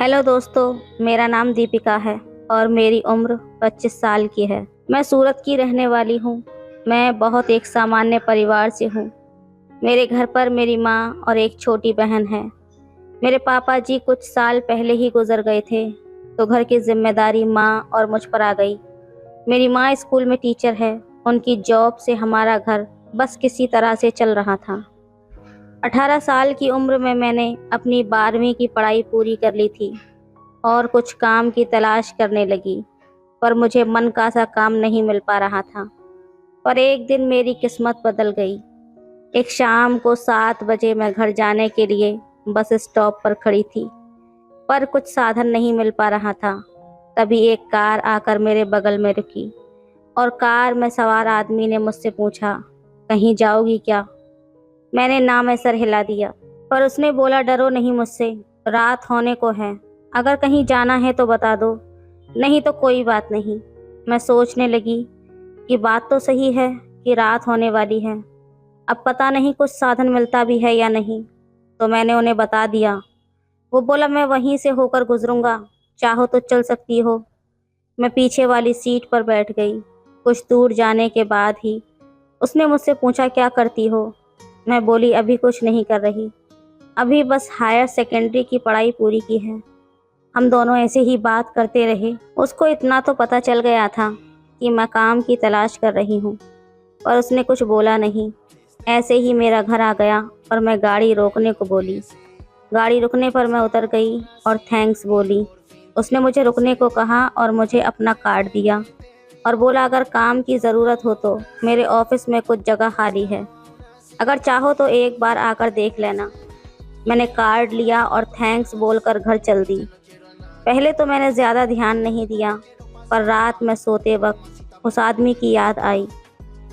Hello दोस्तों, मेरा नाम दीपिका है और मेरी उम्र 25 साल की है। मैं सूरत की रहने वाली हूँ। मैं बहुत एक सामान्य परिवार से हूँ। मेरे घर पर मेरी माँ और एक छोटी बहन है। मेरे पापा जी कुछ साल पहले ही गुजर गए थे, तो घर की जिम्मेदारी माँ और मुझ पर आ गई। मेरी माँ स्कूल में टीचर है। उनकी जॉब से हमारा घर बस किसी तरह से चल रहा था। 18 साल की उम्र में मैंने अपनी 12वीं की पढ़ाई पूरी कर ली थी और कुछ काम की तलाश करने लगी, पर मुझे मन का सा काम नहीं मिल पा रहा था। पर एक दिन मेरी किस्मत बदल गई। एक शाम को 7 बजे मैं घर जाने के लिए बस स्टॉप पर खड़ी थी, पर कुछ साधन नहीं मिल पा रहा था। तभी एक कार आकर मेरे बगल में रुकी और कार में सवार आदमी ने मुझसे पूछा, कहीं जाओगी क्या? मैंने ना में सर हिला दिया, पर उसने बोला, डरो नहीं मुझसे, रात होने को है। अगर कहीं जाना है तो बता दो, नहीं तो कोई बात नहीं। मैं सोचने लगी कि बात तो सही है कि रात होने वाली है, अब पता नहीं कुछ साधन मिलता भी है या नहीं। तो मैंने उन्हें बता दिया। वो बोला, मैं वहीं से होकर गुजरूंगा, चाहो तो चल सकती हो। मैं पीछे वाली सीट पर बैठ गई। कुछ दूर जाने के बाद ही उसने मुझसे पूछा, क्या करती हो? मैं बोली, अभी कुछ नहीं कर रही, अभी बस हायर सेकेंडरी की पढ़ाई पूरी की है। हम दोनों ऐसे ही बात करते रहे। उसको इतना तो पता चल गया था कि मैं काम की तलाश कर रही हूँ, पर उसने कुछ बोला नहीं। ऐसे ही मेरा घर आ गया और मैं गाड़ी रोकने को बोली। गाड़ी रुकने पर मैं उतर गई और थैंक्स बोली। उसने मुझे रुकने को कहा और मुझे अपना कार्ड दिया और बोला, अगर काम की ज़रूरत हो तो मेरे ऑफिस में कुछ जगह खाली है, अगर चाहो तो एक बार आकर देख लेना। मैंने कार्ड लिया और थैंक्स बोलकर घर चल दी। पहले तो मैंने ज़्यादा ध्यान नहीं दिया, पर रात में सोते वक्त उस आदमी की याद आई।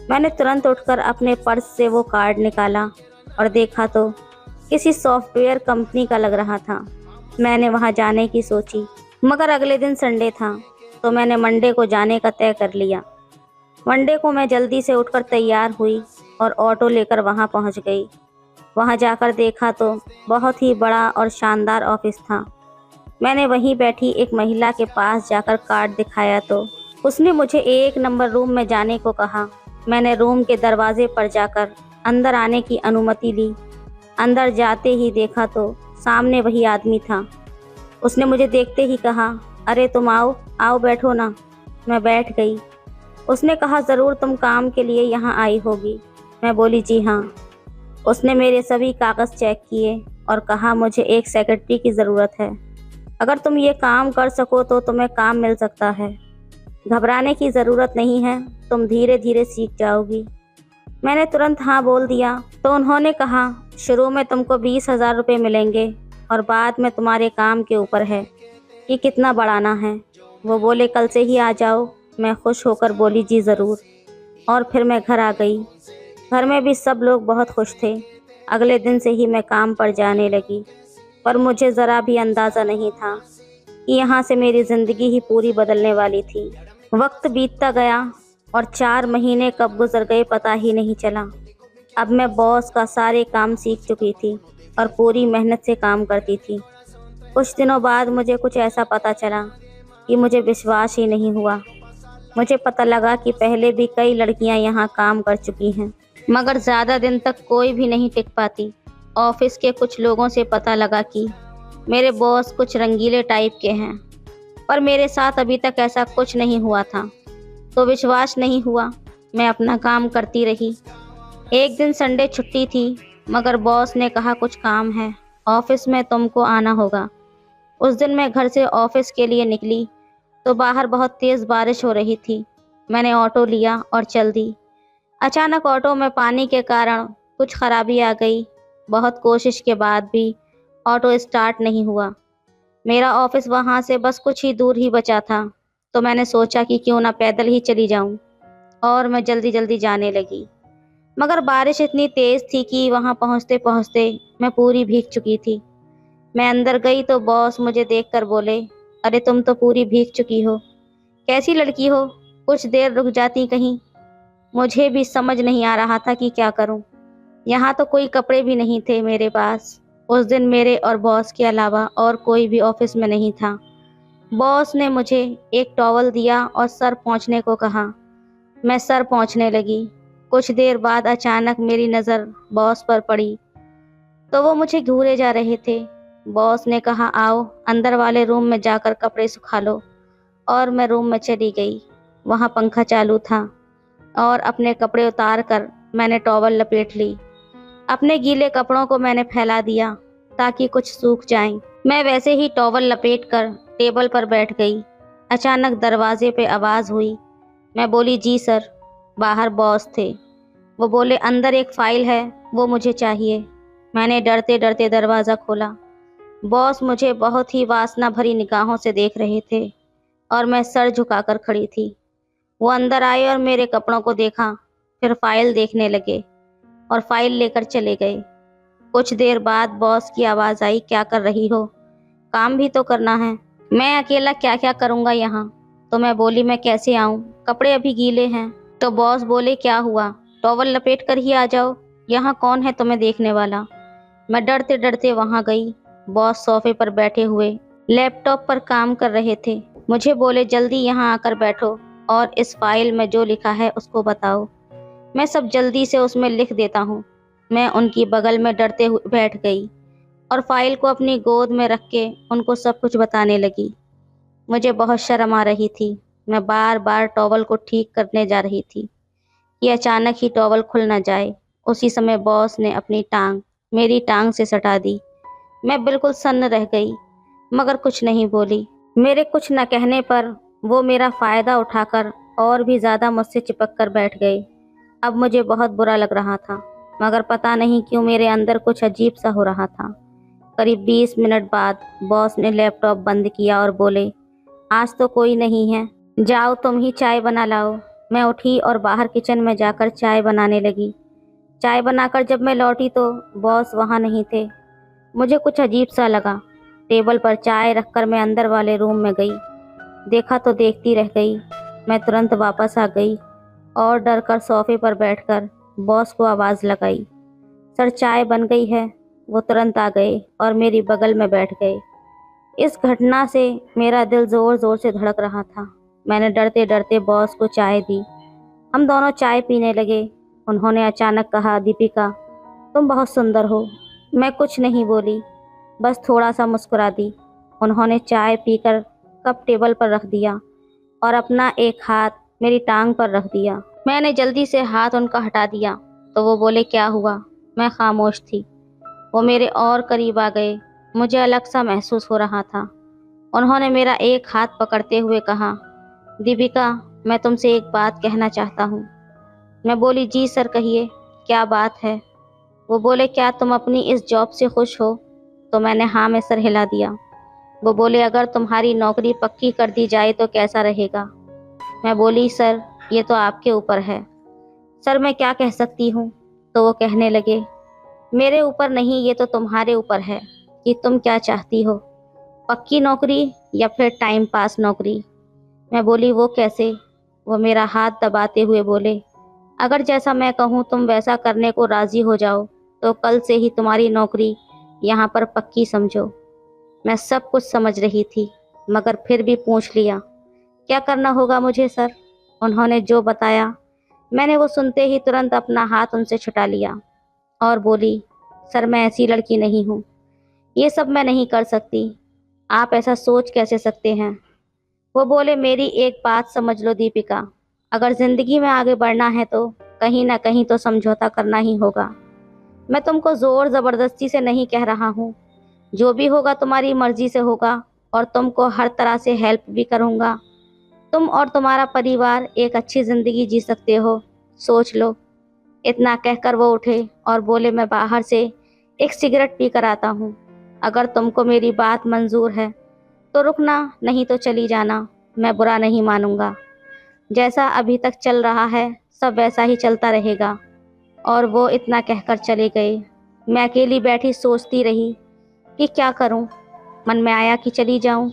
मैंने तुरंत उठकर अपने पर्स से वो कार्ड निकाला और देखा तो किसी सॉफ्टवेयर कंपनी का लग रहा था। मैंने वहाँ जाने की सोची, मगर अगले दिन संडे था, तो मैंने मंडे को जाने का तय कर लिया। मंडे को मैं जल्दी से उठकर तैयार हुई और ऑटो लेकर वहाँ पहुँच गई। वहाँ जाकर देखा तो बहुत ही बड़ा और शानदार ऑफिस था। मैंने वहीं बैठी एक महिला के पास जाकर कार्ड दिखाया तो उसने मुझे 1 नंबर रूम में जाने को कहा। मैंने रूम के दरवाजे पर जाकर अंदर आने की अनुमति ली। अंदर जाते ही देखा तो सामने वही आदमी था। उसने मुझे देखते ही कहा, अरे तुम आओ आओ बैठो ना। मैं बैठ गई। उसने कहा, ज़रूर तुम काम के लिए यहाँ आई होगी। मैं बोली, जी हाँ। उसने मेरे सभी कागज़ चेक किए और कहा, मुझे एक सेक्रेटरी की ज़रूरत है, अगर तुम ये काम कर सको तो तुम्हें काम मिल सकता है। घबराने की ज़रूरत नहीं है, तुम धीरे धीरे सीख जाओगी। मैंने तुरंत हाँ बोल दिया। तो उन्होंने कहा, शुरू में तुमको 20,000 रुपये मिलेंगे और बाद में तुम्हारे काम के ऊपर है कि कितना बढ़ाना है। वो बोले, कल से ही आ जाओ। मैं खुश होकर बोली, जी ज़रूर। और फिर मैं घर आ गई। घर में भी सब लोग बहुत खुश थे। अगले दिन से ही मैं काम पर जाने लगी, पर मुझे ज़रा भी अंदाज़ा नहीं था कि यहाँ से मेरी ज़िंदगी ही पूरी बदलने वाली थी। वक्त बीतता गया और 4 महीने कब गुजर गए पता ही नहीं चला। अब मैं बॉस का सारे काम सीख चुकी थी और पूरी मेहनत से काम करती थी। कुछ दिनों बाद मुझे कुछ ऐसा पता चला कि मुझे विश्वास ही नहीं हुआ। मुझे पता लगा कि पहले भी कई लड़कियां यहाँ काम कर चुकी हैं, मगर ज़्यादा दिन तक कोई भी नहीं टिक पाती। ऑफिस के कुछ लोगों से पता लगा कि मेरे बॉस कुछ रंगीले टाइप के हैं, पर मेरे साथ अभी तक ऐसा कुछ नहीं हुआ था, तो विश्वास नहीं हुआ। मैं अपना काम करती रही। एक दिन संडे छुट्टी थी, मगर बॉस ने कहा, कुछ काम है, ऑफिस में तुमको आना होगा। उस दिन मैं घर से ऑफिस के लिए निकली तो बाहर बहुत तेज़ बारिश हो रही थी। मैंने ऑटो लिया और चल दी। अचानक ऑटो में पानी के कारण कुछ खराबी आ गई। बहुत कोशिश के बाद भी ऑटो स्टार्ट नहीं हुआ। मेरा ऑफिस वहाँ से बस कुछ ही दूर ही बचा था, तो मैंने सोचा कि क्यों ना पैदल ही चली जाऊँ, और मैं जल्दी जल्दी जाने लगी। मगर बारिश इतनी तेज़ थी कि वहाँ पहुँचते पहुँचते मैं पूरी भीग चुकी थी। मैं अंदर गई तो बॉस मुझे देखकर बोले, अरे तुम तो पूरी भीग चुकी हो, कैसी लड़की हो, कुछ देर रुक जाती कहीं। मुझे भी समझ नहीं आ रहा था कि क्या करूं। यहाँ तो कोई कपड़े भी नहीं थे मेरे पास। उस दिन मेरे और बॉस के अलावा और कोई भी ऑफिस में नहीं था। बॉस ने मुझे एक टॉवल दिया और सर पोंछने को कहा। मैं सर पोंछने लगी। कुछ देर बाद अचानक मेरी नज़र बॉस पर पड़ी तो वो मुझे घूरे जा रहे थे। बॉस ने कहा, आओ अंदर वाले रूम में जाकर कपड़े सुखा लो। और मैं रूम में चली गई। वहाँ पंखा चालू था और अपने कपड़े उतार कर मैंने टॉवल लपेट ली। अपने गीले कपड़ों को मैंने फैला दिया ताकि कुछ सूख जाएं। मैं वैसे ही टॉवल लपेट कर टेबल पर बैठ गई। अचानक दरवाजे पे आवाज़ हुई। मैं बोली, जी सर। बाहर बॉस थे। वो बोले, अंदर एक फ़ाइल है, वो मुझे चाहिए। मैंने डरते डरते दरवाज़ा खोला। बॉस मुझे बहुत ही वासना भरी निगाहों से देख रहे थे और मैं सर झुकाकर खड़ी थी। वो अंदर आए और मेरे कपड़ों को देखा, फिर फाइल देखने लगे और फाइल लेकर चले गए। कुछ देर बाद बॉस की आवाज़ आई, क्या कर रही हो? काम भी तो करना है। मैं अकेला क्या क्या करूँगा यहाँ? तो मैं बोली, मैं कैसे आऊँ, कपड़े अभी गीले हैं। तो बॉस बोले, क्या हुआ, टॉवल लपेट कर ही आ जाओ, यहाँ कौन है तुम्हें देखने वाला। मैं डरते डरते वहाँ गई। बॉस सोफे पर बैठे हुए लैपटॉप पर काम कर रहे थे। मुझे बोले, जल्दी यहाँ आकर बैठो और इस फाइल में जो लिखा है उसको बताओ। मैं सब जल्दी से उसमें लिख देता हूँ। मैं उनकी बगल में डरते हुए बैठ गई और फाइल को अपनी गोद में रख के उनको सब कुछ बताने लगी। मुझे बहुत शर्म आ रही थी। मैं बार बार टॉवल को ठीक करने जा रही थी कि अचानक ही टॉवल खुल न जाए। उसी समय बॉस ने अपनी टांग मेरी टांग से सटा दी। मैं बिल्कुल सन्न रह गई मगर कुछ नहीं बोली। मेरे कुछ न कहने पर वो मेरा फ़ायदा उठाकर और भी ज़्यादा मुझसे चिपक कर बैठ गए। अब मुझे बहुत बुरा लग रहा था मगर पता नहीं क्यों मेरे अंदर कुछ अजीब सा हो रहा था। करीब 20 मिनट बाद बॉस ने लैपटॉप बंद किया और बोले, आज तो कोई नहीं है, जाओ तुम ही चाय बना लाओ। मैं उठी और बाहर किचन में जाकर चाय बनाने लगी। चाय बनाकर जब मैं लौटी तो बॉस वहाँ नहीं थे। मुझे कुछ अजीब सा लगा। टेबल पर चाय रखकर मैं अंदर वाले रूम में गई। देखा तो देखती रह गई। मैं तुरंत वापस आ गई और डर कर सोफे पर बैठकर बॉस को आवाज़ लगाई, सर चाय बन गई है। वो तुरंत आ गए और मेरी बगल में बैठ गए। इस घटना से मेरा दिल ज़ोर ज़ोर से धड़क रहा था। मैंने डरते डरते बॉस को चाय दी। हम दोनों चाय पीने लगे। उन्होंने अचानक कहा, दीपिका तुम बहुत सुंदर हो। मैं कुछ नहीं बोली, बस थोड़ा सा मुस्कुरा दी। उन्होंने चाय पीकर कप टेबल पर रख दिया और अपना एक हाथ मेरी टांग पर रख दिया। मैंने जल्दी से हाथ उनका हटा दिया तो वो बोले, क्या हुआ? मैं खामोश थी। वो मेरे और करीब आ गए। मुझे अलग सा महसूस हो रहा था। उन्होंने मेरा एक हाथ पकड़ते हुए कहा, दीपिका मैं तुमसे एक बात कहना चाहता हूँ। मैं बोली, जी सर कहिए, क्या बात है? वो बोले, क्या तुम अपनी इस जॉब से खुश हो? तो मैंने हाँ में सर हिला दिया। वो बोले, अगर तुम्हारी नौकरी पक्की कर दी जाए तो कैसा रहेगा? मैं बोली, सर ये तो आपके ऊपर है। सर मैं क्या कह सकती हूँ? तो वो कहने लगे, मेरे ऊपर नहीं, ये तो तुम्हारे ऊपर है कि तुम क्या चाहती हो, पक्की नौकरी या फिर टाइम पास नौकरी। मैं बोली, वो कैसे? वो मेरा हाथ दबाते हुए बोले, अगर जैसा मैं कहूँ तुम वैसा करने को राज़ी हो जाओ तो कल से ही तुम्हारी नौकरी यहाँ पर पक्की समझो। मैं सब कुछ समझ रही थी मगर फिर भी पूछ लिया, क्या करना होगा मुझे सर? उन्होंने जो बताया मैंने वो सुनते ही तुरंत अपना हाथ उनसे छुटा लिया और बोली, सर मैं ऐसी लड़की नहीं हूँ, ये सब मैं नहीं कर सकती। आप ऐसा सोच कैसे सकते हैं? वो बोले, मेरी एक बात समझ लो दीपिका, अगर ज़िंदगी में आगे बढ़ना है तो कहीं ना कहीं तो समझौता करना ही होगा। मैं तुमको ज़ोर ज़बरदस्ती से नहीं कह रहा हूँ, जो भी होगा तुम्हारी मर्ज़ी से होगा और तुमको हर तरह से हेल्प भी करूँगा। तुम और तुम्हारा परिवार एक अच्छी ज़िंदगी जी सकते हो, सोच लो। इतना कहकर वो उठे और बोले, मैं बाहर से एक सिगरेट पी कर आता हूँ। अगर तुमको मेरी बात मंजूर है तो रुकना, नहीं तो चली जाना, मैं बुरा नहीं मानूंगा। जैसा अभी तक चल रहा है सब वैसा ही चलता रहेगा। और वो इतना कहकर चले गए। मैं अकेली बैठी सोचती रही कि क्या करूं। मन में आया कि चली जाऊं।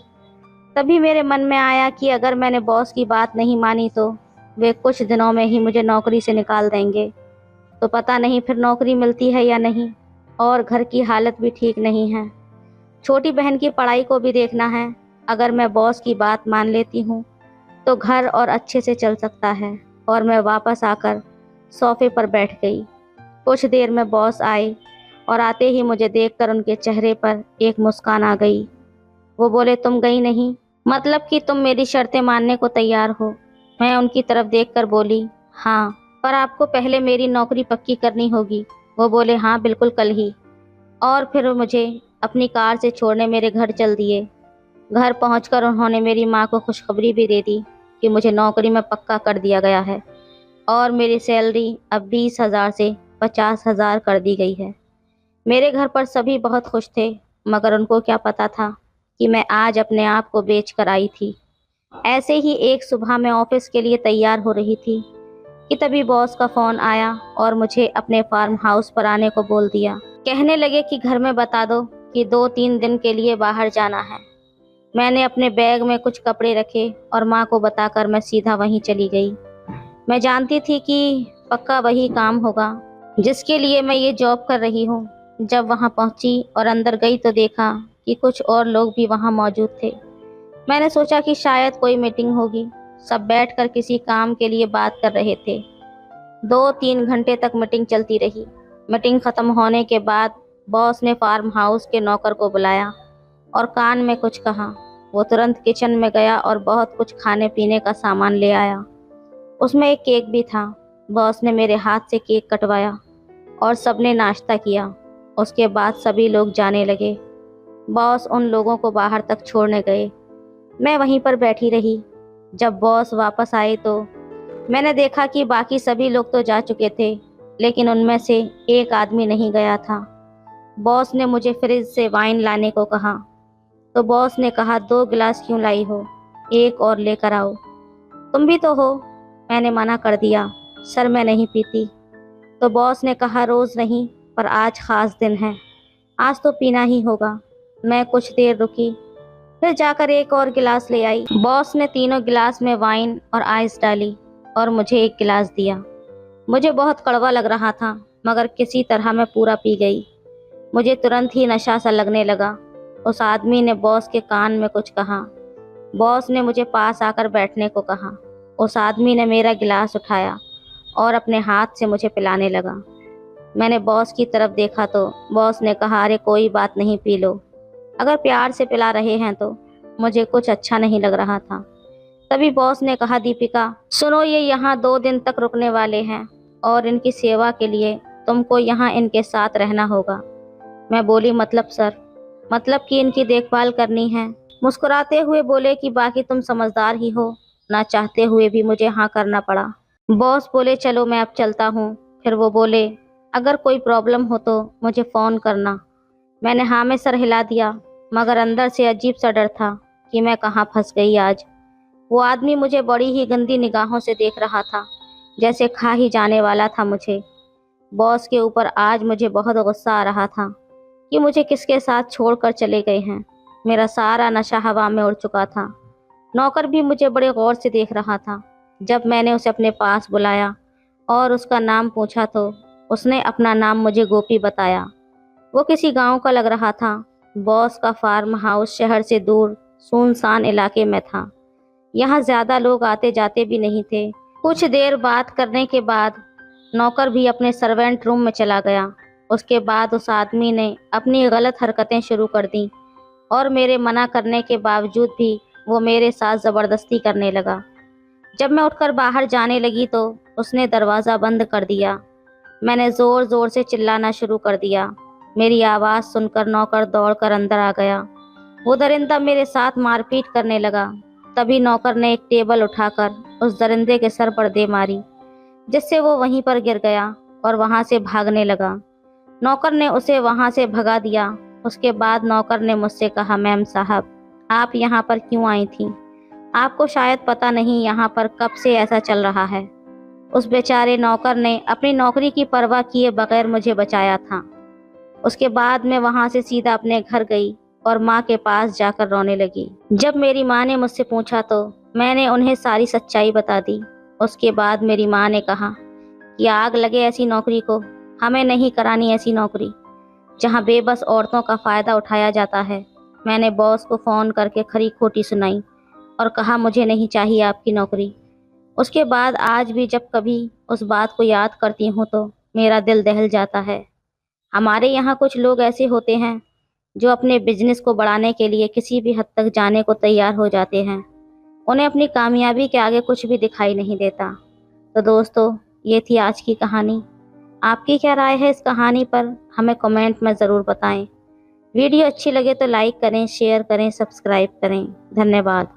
तभी मेरे मन में आया कि अगर मैंने बॉस की बात नहीं मानी तो वे कुछ दिनों में ही मुझे नौकरी से निकाल देंगे। तो पता नहीं फिर नौकरी मिलती है या नहीं। और घर की हालत भी ठीक नहीं है। छोटी बहन की पढ़ाई को भी देखना है। अगर मैं बॉस की बात मान लेती हूँ तो घर और अच्छे से चल सकता है। और मैं वापस आकर सोफे पर बैठ गई। कुछ देर में बॉस आए और आते ही मुझे देखकर उनके चेहरे पर एक मुस्कान आ गई। वो बोले, तुम गई नहीं? मतलब कि तुम मेरी शर्तें मानने को तैयार हो? मैं उनकी तरफ देखकर बोली, हाँ, पर आपको पहले मेरी नौकरी पक्की करनी होगी। वो बोले, हाँ बिल्कुल, कल ही। और फिर मुझे अपनी कार से छोड़ने मेरे घर चल दिए। घर पहुंचकर उन्होंने मेरी माँ को खुशखबरी भी दे दी कि मुझे नौकरी में पक्का कर दिया गया है और मेरी सैलरी अब 20,000 से 50,000 कर दी गई है। मेरे घर पर सभी बहुत खुश थे, मगर उनको क्या पता था कि मैं आज अपने आप को बेच कर आई थी। ऐसे ही एक सुबह मैं ऑफिस के लिए तैयार हो रही थी कि तभी बॉस का फ़ोन आया और मुझे अपने फार्म हाउस पर आने को बोल दिया। कहने लगे कि घर में बता दो कि 2-3 दिन के लिए बाहर जाना है। मैंने अपने बैग में कुछ कपड़े रखे और माँ को बताकर मैं सीधा वहीं चली गई। मैं जानती थी कि पक्का वही काम होगा जिसके लिए मैं ये जॉब कर रही हूँ। जब वहाँ पहुँची और अंदर गई तो देखा कि कुछ और लोग भी वहाँ मौजूद थे। मैंने सोचा कि शायद कोई मीटिंग होगी। सब बैठकर किसी काम के लिए बात कर रहे थे। 2-3 घंटे तक मीटिंग चलती रही। मीटिंग खत्म होने के बाद बॉस ने फार्म हाउस के नौकर को बुलाया और कान में कुछ कहा। वो तुरंत किचन में गया और बहुत कुछ खाने पीने का सामान ले आया। उसमें एक केक भी था। बॉस ने मेरे हाथ से केक कटवाया और सबने नाश्ता किया। उसके बाद सभी लोग जाने लगे। बॉस उन लोगों को बाहर तक छोड़ने गए। मैं वहीं पर बैठी रही। जब बॉस वापस आए तो मैंने देखा कि बाकी सभी लोग तो जा चुके थे, लेकिन उनमें से एक आदमी नहीं गया था। बॉस ने मुझे फ्रिज से वाइन लाने को कहा तो बॉस ने कहा, 2 गिलास क्यों लाई हो, एक और लेकर आओ। तुम भी तो हो। मैंने मना कर दिया, सर मैं नहीं पीती। तो बॉस ने कहा, रोज़ नहीं, पर आज ख़ास दिन है, आज तो पीना ही होगा। मैं कुछ देर रुकी, फिर जाकर एक और गिलास ले आई। बॉस ने तीनों गिलास में वाइन और आइस डाली और मुझे एक गिलास दिया। मुझे बहुत कड़वा लग रहा था, मगर किसी तरह मैं पूरा पी गई। मुझे तुरंत ही नशा सा लगने लगा। उस आदमी ने बॉस के कान में कुछ कहा। बॉस ने मुझे पास आकर बैठने को कहा। उस आदमी ने मेरा गिलास उठाया और अपने हाथ से मुझे पिलाने लगा। मैंने बॉस की तरफ देखा तो बॉस ने कहा, अरे कोई बात नहीं, पी लो। अगर प्यार से पिला रहे हैं तो। मुझे कुछ अच्छा नहीं लग रहा था। तभी बॉस ने कहा, दीपिका सुनो, ये यहाँ 2 दिन तक रुकने वाले हैं और इनकी सेवा के लिए तुमको यहाँ इनके साथ रहना होगा। मैं बोली, मतलब सर? मतलब कि इनकी देखभाल करनी है। मुस्कुराते हुए बोले कि बाकी तुम समझदार ही हो। ना चाहते हुए भी मुझे हाँ करना पड़ा। बॉस बोले, चलो मैं अब चलता हूँ। फिर वो बोले, अगर कोई प्रॉब्लम हो तो मुझे फ़ोन करना। मैंने हाँ में सर हिला दिया, मगर अंदर से अजीब सा डर था कि मैं कहाँ फंस गई आज। वो आदमी मुझे बड़ी ही गंदी निगाहों से देख रहा था, जैसे खा ही जाने वाला था मुझे। बॉस के ऊपर आज मुझे बहुत गुस्सा आ रहा था कि मुझे किसके साथ छोड़कर चले गए हैं। मेरा सारा नशा हवा में उड़ चुका था। नौकर भी मुझे बड़े गौर से देख रहा था। जब मैंने उसे अपने पास बुलाया और उसका नाम पूछा तो उसने अपना नाम मुझे गोपी बताया। वो किसी गांव का लग रहा था। बॉस का फार्म हाउस शहर से दूर सुनसान इलाके में था। यहाँ ज़्यादा लोग आते जाते भी नहीं थे। कुछ देर बात करने के बाद नौकर भी अपने सर्वेंट रूम में चला गया। उसके बाद उस आदमी ने अपनी गलत हरकतें शुरू कर दी और मेरे मना करने के बावजूद भी वो मेरे साथ ज़बरदस्ती करने लगा। जब मैं उठकर बाहर जाने लगी तो उसने दरवाज़ा बंद कर दिया। मैंने ज़ोर ज़ोर से चिल्लाना शुरू कर दिया। मेरी आवाज़ सुनकर नौकर दौड़कर अंदर आ गया। वो दरिंदा मेरे साथ मारपीट करने लगा। तभी नौकर ने एक टेबल उठाकर उस दरिंदे के सर पर दे मारी, जिससे वो वहीं पर गिर गया और वहाँ से भागने लगा। नौकर ने उसे वहाँ से भगा दिया। उसके बाद नौकर ने मुझसे कहा, मैम साहब, आप यहाँ पर क्यों आई थीं? आपको शायद पता नहीं यहाँ पर कब से ऐसा चल रहा है। उस बेचारे नौकर ने अपनी नौकरी की परवाह किए बगैर मुझे बचाया था। उसके बाद मैं वहाँ से सीधा अपने घर गई और माँ के पास जाकर रोने लगी। जब मेरी माँ ने मुझसे पूछा तो मैंने उन्हें सारी सच्चाई बता दी। उसके बाद मेरी माँ ने कहा कि आग लगे ऐसी नौकरी को, हमें नहीं करानी ऐसी नौकरी। जहां बेबस औरतों का फ़ायदा उठाया जाता है। मैंने बॉस को फ़ोन करके खरी खोटी सुनाई और कहा मुझे नहीं चाहिए आपकी नौकरी। उसके बाद आज भी जब कभी उस बात को याद करती हूँ तो मेरा दिल दहल जाता है। हमारे यहाँ कुछ लोग ऐसे होते हैं जो अपने बिजनेस को बढ़ाने के लिए किसी भी हद तक जाने को तैयार हो जाते हैं। उन्हें अपनी कामयाबी के आगे कुछ भी दिखाई नहीं देता। तो दोस्तों, ये थी आज की कहानी। आपकी क्या राय है इस कहानी पर, हमें कमेंट में ज़रूर बताएं। वीडियो अच्छी लगे तो लाइक करें, शेयर करें, सब्सक्राइब करें। धन्यवाद।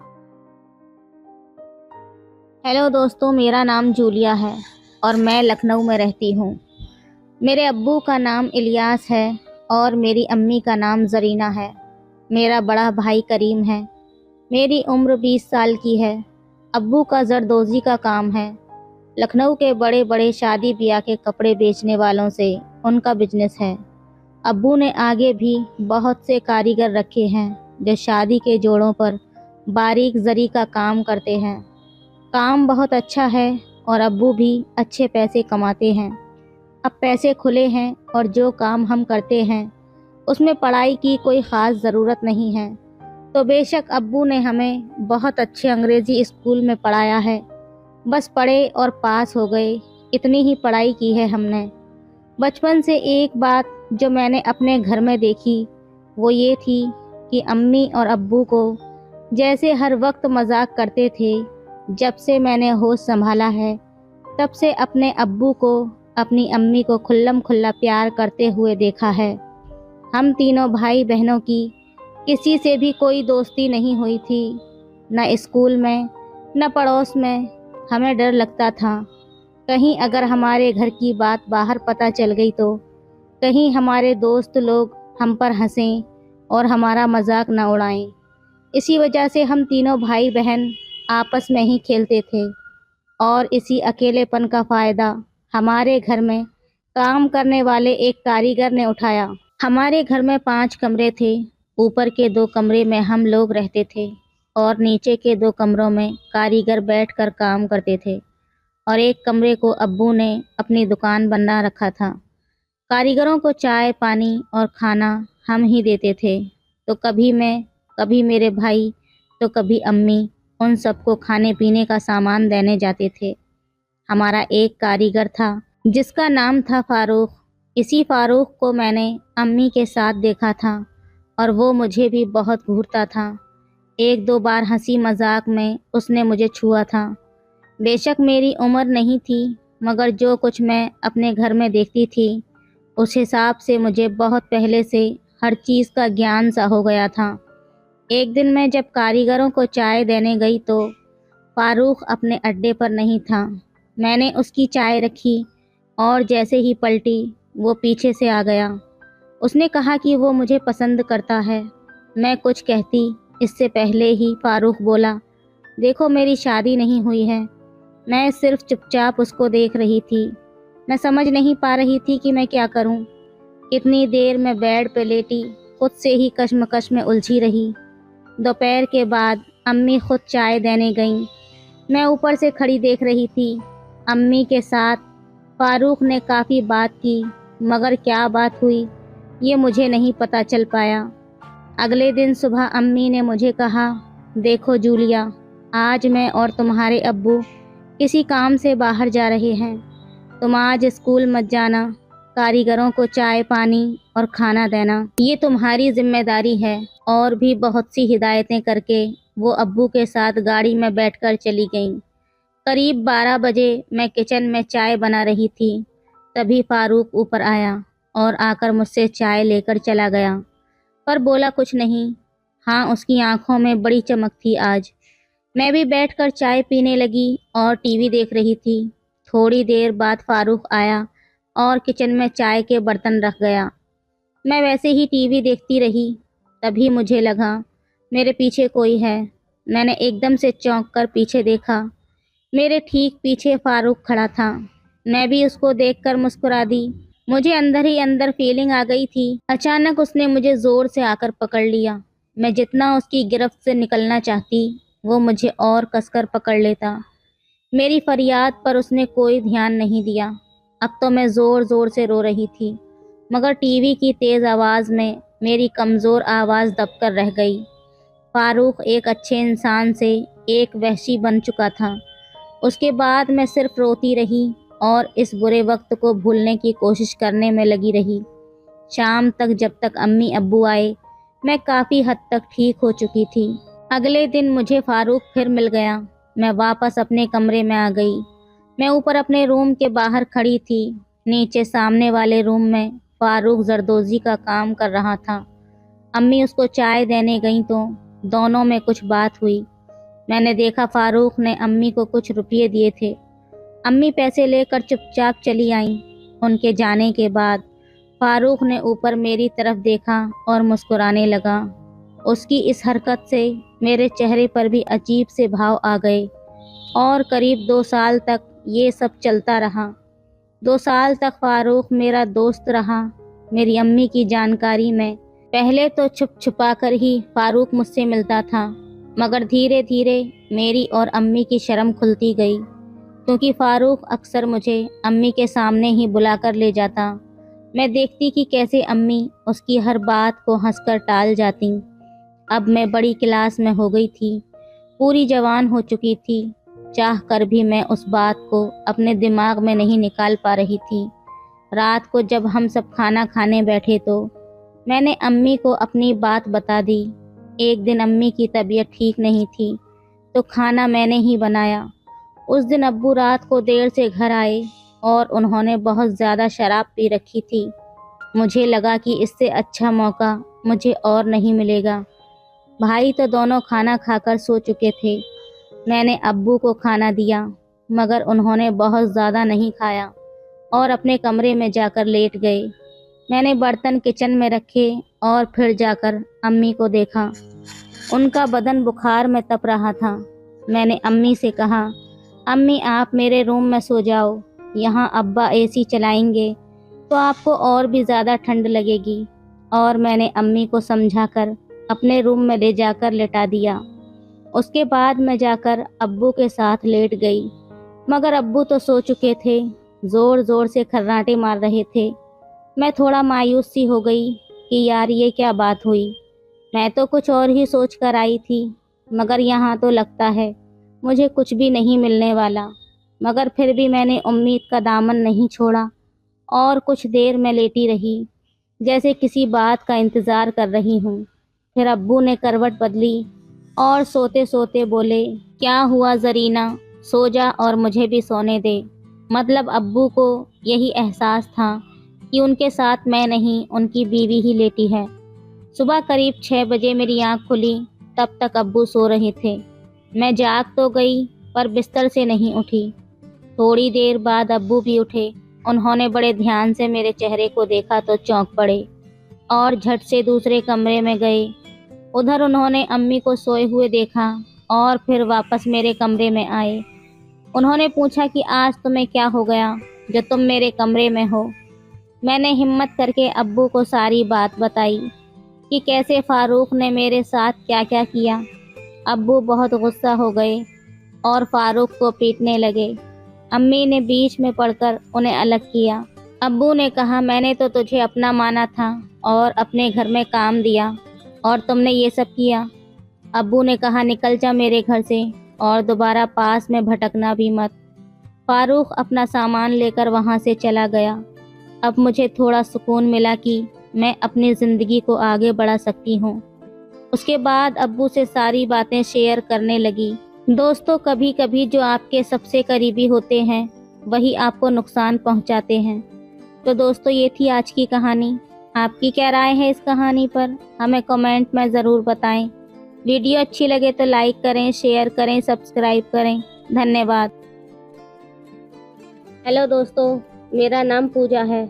हेलो दोस्तों, मेरा नाम जूलिया है और मैं लखनऊ में रहती हूँ। मेरे अब्बू का नाम इलियास है और मेरी अम्मी का नाम ज़रीना है। मेरा बड़ा भाई करीम है। मेरी उम्र 20 साल की है। अब्बू का जरदोज़ी का काम है। लखनऊ के बड़े बड़े शादी ब्याह के कपड़े बेचने वालों से उनका बिजनेस है। अब्बू ने आगे भी बहुत से कारीगर रखे हैं जो शादी के जोड़ों पर बारीक जरी का काम करते हैं। काम बहुत अच्छा है और अब्बू भी अच्छे पैसे कमाते हैं। अब पैसे खुले हैं और जो काम हम करते हैं उसमें पढ़ाई की कोई ख़ास ज़रूरत नहीं है। तो बेशक अब्बू ने हमें बहुत अच्छे अंग्रेज़ी स्कूल में पढ़ाया है। बस पढ़े और पास हो गए, इतनी ही पढ़ाई की है हमने। बचपन से एक बात जो मैंने अपने घर में देखी वो ये थी कि अम्मी और अब्बू को जैसे हर वक्त मजाक करते थे। जब से मैंने होश संभाला है तब से अपने अब्बू को अपनी अम्मी को खुल्लम खुल्ला प्यार करते हुए देखा है। हम तीनों भाई बहनों की किसी से भी कोई दोस्ती नहीं हुई थी, न स्कूल में न पड़ोस में। हमें डर लगता था कहीं अगर हमारे घर की बात बाहर पता चल गई तो कहीं हमारे दोस्त लोग हम पर हंसें और हमारा मजाक न उड़ाएं। इसी वजह से हम तीनों भाई बहन आपस में ही खेलते थे और इसी अकेलेपन का फ़ायदा हमारे घर में काम करने वाले एक कारीगर ने उठाया। हमारे घर में 5 कमरे थे। ऊपर के 2 कमरे में हम लोग रहते थे और नीचे के 2 कमरों में कारीगर बैठकर काम करते थे और एक कमरे को अब्बू ने अपनी दुकान बना रखा था। कारीगरों को चाय पानी और खाना हम ही देते थे। तो कभी मैं, कभी मेरे भाई, तो कभी अम्मी उन सबको खाने पीने का सामान देने जाते थे। हमारा एक कारीगर था जिसका नाम था फारूक। इसी फारूक को मैंने अम्मी के साथ देखा था और वो मुझे भी बहुत घूरता था। 1-2 बार हंसी मजाक में उसने मुझे छुआ था। बेशक मेरी उम्र नहीं थी, मगर जो कुछ मैं अपने घर में देखती थी उस हिसाब से मुझे बहुत पहले से हर चीज़ का ज्ञान सा हो गया था। एक दिन मैं जब कारीगरों को चाय देने गई तो फारूक अपने अड्डे पर नहीं था। मैंने उसकी चाय रखी और जैसे ही पलटी वो पीछे से आ गया। उसने कहा कि वो मुझे पसंद करता है। मैं कुछ कहती इससे पहले ही फारूक बोला, देखो मेरी शादी नहीं हुई है। मैं सिर्फ चुपचाप उसको देख रही थी। मैं समझ नहीं पा रही थी कि मैं क्या करूं। कितनी देर मैं बेड पे लेटी खुद से ही कश्मकश में उलझी रही। दोपहर के बाद अम्मी खुद चाय देने गईं। मैं ऊपर से खड़ी देख रही थी। अम्मी के साथ फारूक ने काफ़ी बात की, मगर क्या बात हुई ये मुझे नहीं पता चल पाया। अगले दिन सुबह अम्मी ने मुझे कहा, देखो जूलिया, आज मैं और तुम्हारे अब्बू किसी काम से बाहर जा रहे हैं। तुम आज स्कूल मत जाना। कारीगरों को चाय पानी और खाना देना ये तुम्हारी जिम्मेदारी है। और भी बहुत सी हिदायतें करके वो अब्बू के साथ गाड़ी में बैठकर चली गईं। करीब 12 बजे मैं किचन में चाय बना रही थी, तभी फारूक ऊपर आया और आकर मुझसे चाय लेकर चला गया, पर बोला कुछ नहीं। हाँ, उसकी आंखों में बड़ी चमक थी आज। मैं भी बैठकर चाय पीने लगी और टीवी देख रही थी। थोड़ी देर बाद फारूक आया और किचन में चाय के बर्तन रख गया। मैं वैसे ही टीवी देखती रही। तभी मुझे लगा मेरे पीछे कोई है। मैंने एकदम से चौंक कर पीछे देखा। मेरे ठीक पीछे फारूक खड़ा था। मैं भी उसको देखकर मुस्कुरा दी। मुझे अंदर ही अंदर फीलिंग आ गई थी। अचानक उसने मुझे ज़ोर से आकर पकड़ लिया। मैं जितना उसकी गिरफ्त से निकलना चाहती वो मुझे और कसकर पकड़ लेता। मेरी फरियाद पर उसने कोई ध्यान नहीं दिया। अब तो मैं ज़ोर ज़ोर से रो रही थी। मगर टीवी की तेज़ आवाज़ में मेरी कमज़ोर आवाज़ दबकर रह गई। फारूक एक अच्छे इंसान से एक वहशी बन चुका था। उसके बाद मैं सिर्फ रोती रही और इस बुरे वक्त को भूलने की कोशिश करने में लगी रही। शाम तक जब तक अम्मी अब्बू आए, मैं काफ़ी हद तक ठीक हो चुकी थी। अगले दिन मुझे फारूक फिर मिल गया। मैं वापस अपने कमरे में आ गई। मैं ऊपर अपने रूम के बाहर खड़ी थी। नीचे सामने वाले रूम में फारूक जरदोजी का काम कर रहा था। अम्मी उसको चाय देने गईं तो दोनों में कुछ बात हुई। मैंने देखा फारूक ने अम्मी को कुछ रुपये दिए थे। अम्मी पैसे लेकर चुपचाप चली आईं। उनके जाने के बाद फारूक ने ऊपर मेरी तरफ देखा और मुस्कुराने लगा। उसकी इस हरकत से मेरे चेहरे पर भी अजीब से भाव आ गए और करीब 2 साल तक ये सब चलता रहा। 2 साल तक फारूक मेरा दोस्त रहा। मेरी अम्मी की जानकारी में पहले तो छुप छुपा कर ही फारूक मुझसे मिलता था, मगर धीरे धीरे मेरी और अम्मी की शर्म खुलती गई, क्योंकि फारूक अक्सर मुझे अम्मी के सामने ही बुलाकर ले जाता। मैं देखती कि कैसे अम्मी उसकी हर बात को हंसकर टाल जाती। अब मैं बड़ी क्लास में हो गई थी, पूरी जवान हो चुकी थी। चाह कर भी मैं उस बात को अपने दिमाग में नहीं निकाल पा रही थी। रात को जब हम सब खाना खाने बैठे तो मैंने अम्मी को अपनी बात बता दी। एक दिन अम्मी की तबीयत ठीक नहीं थी तो खाना मैंने ही बनाया। उस दिन अब्बू रात को देर से घर आए और उन्होंने बहुत ज़्यादा शराब पी रखी थी। मुझे लगा कि इससे अच्छा मौका मुझे और नहीं मिलेगा। भाई तो दोनों खाना खाकर सो चुके थे। मैंने अब्बू को खाना दिया, मगर उन्होंने बहुत ज़्यादा नहीं खाया और अपने कमरे में जाकर लेट गए। मैंने बर्तन किचन में रखे और फिर जाकर अम्मी को देखा। उनका बदन बुखार में तप रहा था। मैंने अम्मी से कहा, अम्मी आप मेरे रूम में सो जाओ, यहाँ अब्बा एसी चलाएंगे तो आपको और भी ज़्यादा ठंड लगेगी। और मैंने अम्मी को समझाकर अपने रूम में ले जाकर लेटा दिया। उसके बाद मैं जाकर अब्बू के साथ लेट गई, मगर अब्बू तो सो चुके थे, ज़ोर ज़ोर से खर्राटे मार रहे थे। मैं थोड़ा मायूस सी हो गई कि यार ये क्या बात हुई। मैं तो कुछ और ही सोच कर आई थी, मगर यहाँ तो लगता है मुझे कुछ भी नहीं मिलने वाला। मगर फिर भी मैंने उम्मीद का दामन नहीं छोड़ा और कुछ देर में लेटी रही, जैसे किसी बात का इंतज़ार कर रही हूँ। फिर अब्बू ने करवट बदली और सोते सोते बोले, क्या हुआ ज़रीना, सो जा और मुझे भी सोने दे। मतलब अब्बू को यही एहसास था कि उनके साथ मैं नहीं, उनकी बीवी ही लेटी है। सुबह करीब 6 बजे मेरी आँख खुली, तब तक अब्बू सो रहे थे। मैं जाग तो गई पर बिस्तर से नहीं उठी। थोड़ी देर बाद अब्बू भी उठे। उन्होंने बड़े ध्यान से मेरे चेहरे को देखा तो चौंक पड़े और झट से दूसरे कमरे में गए। उधर उन्होंने अम्मी को सोए हुए देखा और फिर वापस मेरे कमरे में आए। उन्होंने पूछा कि आज तुम्हें क्या हो गया जो तुम मेरे कमरे में हो। मैंने हिम्मत करके अब्बू को सारी बात बताई कि कैसे फारूक ने मेरे साथ क्या क्या किया। अब्बू बहुत गुस्सा हो गए और फारूक को पीटने लगे। अम्मी ने बीच में पड़कर उन्हें अलग किया। अब्बू ने कहा, मैंने तो तुझे अपना माना था और अपने घर में काम दिया और तुमने ये सब किया। अब्बू ने कहा, निकल जा मेरे घर से और दोबारा पास में भटकना भी मत। फारूक अपना सामान लेकर वहाँ से चला गया। अब मुझे थोड़ा सुकून मिला कि मैं अपनी ज़िंदगी को आगे बढ़ा सकती हूँ। उसके बाद अब्बू से सारी बातें शेयर करने लगी। दोस्तों, कभी कभी जो आपके सबसे करीबी होते हैं वही आपको नुकसान पहुँचाते हैं। तो दोस्तों, ये थी आज की कहानी। आपकी क्या राय है इस कहानी पर, हमें कमेंट में ज़रूर बताएं। वीडियो अच्छी लगे तो लाइक करें, शेयर करें, सब्सक्राइब करें। धन्यवाद। हेलो दोस्तों, मेरा नाम पूजा है।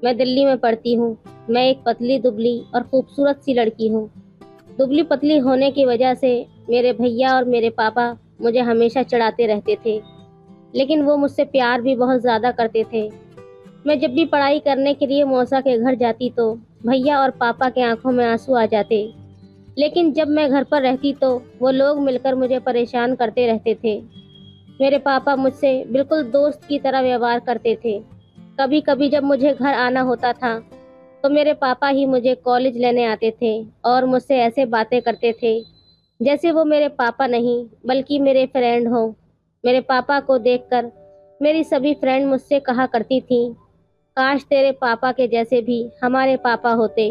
मैं दिल्ली में पढ़ती हूँ। मैं एक पतली दुबली और खूबसूरत सी लड़की हूँ। दुबली पतली होने की वजह से मेरे भैया और मेरे पापा मुझे हमेशा चिढ़ाते रहते थे, लेकिन वो मुझसे प्यार भी बहुत ज़्यादा करते थे। मैं जब भी पढ़ाई करने के लिए मौसा के घर जाती तो भैया और पापा के आंखों में आंसू आ जाते, लेकिन जब मैं घर पर रहती तो वो लोग मिलकर मुझे परेशान करते रहते थे। मेरे पापा मुझसे बिल्कुल दोस्त की तरह व्यवहार करते थे। कभी कभी जब मुझे घर आना होता था तो मेरे पापा ही मुझे कॉलेज लेने आते थे और मुझसे ऐसे बातें करते थे जैसे वो मेरे पापा नहीं बल्कि मेरे फ्रेंड हो। मेरे पापा को देखकर मेरी सभी फ्रेंड मुझसे कहा करती थी, काश तेरे पापा के जैसे भी हमारे पापा होते।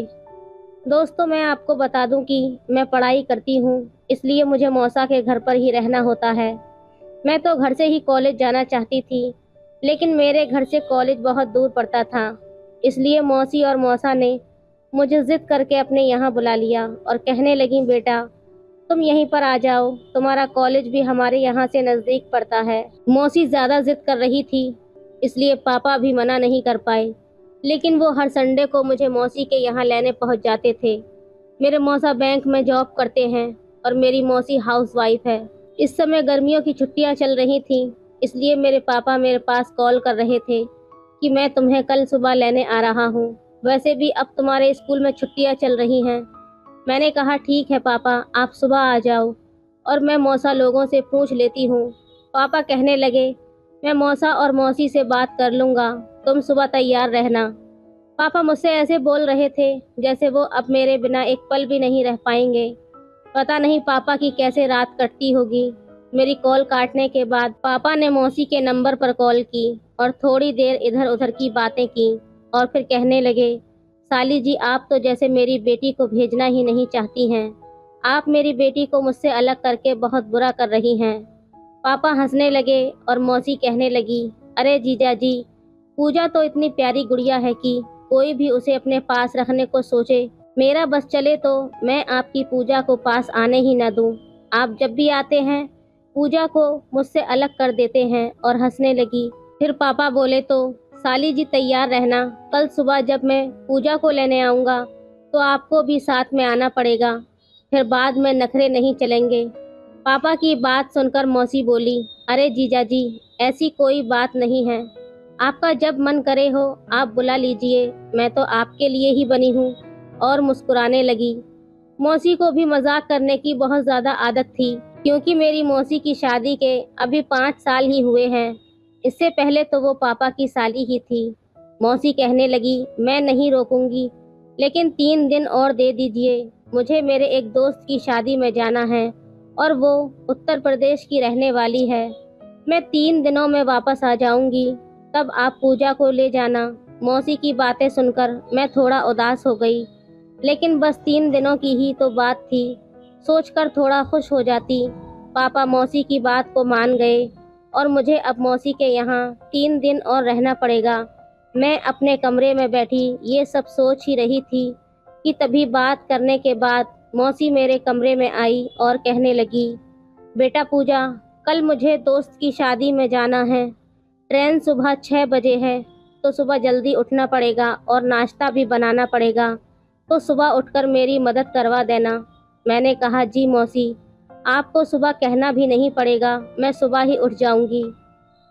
दोस्तों, मैं आपको बता दूं कि मैं पढ़ाई करती हूँ, इसलिए मुझे मौसा के घर पर ही रहना होता है। मैं तो घर से ही कॉलेज जाना चाहती थी, लेकिन मेरे घर से कॉलेज बहुत दूर पड़ता था। इसलिए मौसी और मौसा ने मुझे जिद करके अपने यहाँ बुला लिया और कहने लगी, बेटा तुम यहीं पर आ जाओ, तुम्हारा कॉलेज भी हमारे यहाँ से नज़दीक पड़ता है। मौसी ज़्यादा जिद कर रही थी, इसलिए पापा भी मना नहीं कर पाए, लेकिन वो हर संडे को मुझे मौसी के यहाँ लेने पहुँच जाते थे। मेरे मौसा बैंक में जॉब करते हैं और मेरी मौसी हाउसवाइफ है। इस समय गर्मियों की छुट्टियां चल रही थीं, इसलिए मेरे पापा मेरे पास कॉल कर रहे थे कि मैं तुम्हें कल सुबह लेने आ रहा हूँ। वैसे भी अब तुम्हारे स्कूल में छुट्टियां चल रही हैं। मैंने कहा, ठीक है पापा, आप सुबह आ जाओ और मैं मौसा लोगों से पूछ लेती हूँ। पापा कहने लगे, मैं मौसा और मौसी से बात कर लूँगा, तुम सुबह तैयार रहना। पापा मुझसे ऐसे बोल रहे थे जैसे वो अब मेरे बिना एक पल भी नहीं रह पाएंगे। पता नहीं पापा की कैसे रात कटती होगी। मेरी कॉल काटने के बाद पापा ने मौसी के नंबर पर कॉल की और थोड़ी देर इधर उधर की बातें की और फिर कहने लगे, साली जी, आप तो जैसे मेरी बेटी को भेजना ही नहीं चाहती हैं। आप मेरी बेटी को मुझसे अलग करके बहुत बुरा कर रही हैं। पापा हंसने लगे और मौसी कहने लगी, अरे जीजा जी, पूजा तो इतनी प्यारी गुड़िया है कि कोई भी उसे अपने पास रखने को सोचे। मेरा बस चले तो मैं आपकी पूजा को पास आने ही न दूं। आप जब भी आते हैं पूजा को मुझसे अलग कर देते हैं। और हंसने लगी। फिर पापा बोले, तो साली जी तैयार रहना, कल सुबह जब मैं पूजा को लेने आऊँगा तो आपको भी साथ में आना पड़ेगा, फिर बाद में नखरे नहीं चलेंगे। पापा की बात सुनकर मौसी बोली, अरे जीजा जी, ऐसी कोई बात नहीं है, आपका जब मन करे हो आप बुला लीजिए, मैं तो आपके लिए ही बनी हूँ। और मुस्कुराने लगी। मौसी को भी मजाक करने की बहुत ज़्यादा आदत थी, क्योंकि मेरी मौसी की शादी के अभी 5 साल ही हुए हैं। इससे पहले तो वो पापा की साली ही थी। मौसी कहने लगी, मैं नहीं रोकूंगी, लेकिन 3 दिन और दे दीजिए, मुझे मेरे एक दोस्त की शादी में जाना है और वो उत्तर प्रदेश की रहने वाली है। मैं 3 दिनों में वापस आ जाऊंगी, तब आप पूजा को ले जाना। मौसी की बातें सुनकर मैं थोड़ा उदास हो गई, लेकिन बस 3 दिनों की ही तो बात थी, सोचकर थोड़ा खुश हो जाती। पापा मौसी की बात को मान गए और मुझे अब मौसी के यहाँ 3 दिन और रहना पड़ेगा। मैं अपने कमरे में बैठी ये सब सोच ही रही थी कि तभी बात करने के बाद मौसी मेरे कमरे में आई और कहने लगी, बेटा पूजा, कल मुझे दोस्त की शादी में जाना है। ट्रेन सुबह 6 बजे है, तो सुबह जल्दी उठना पड़ेगा और नाश्ता भी बनाना पड़ेगा, तो सुबह उठकर मेरी मदद करवा देना। मैंने कहा, जी मौसी, आपको सुबह कहना भी नहीं पड़ेगा, मैं सुबह ही उठ जाऊंगी।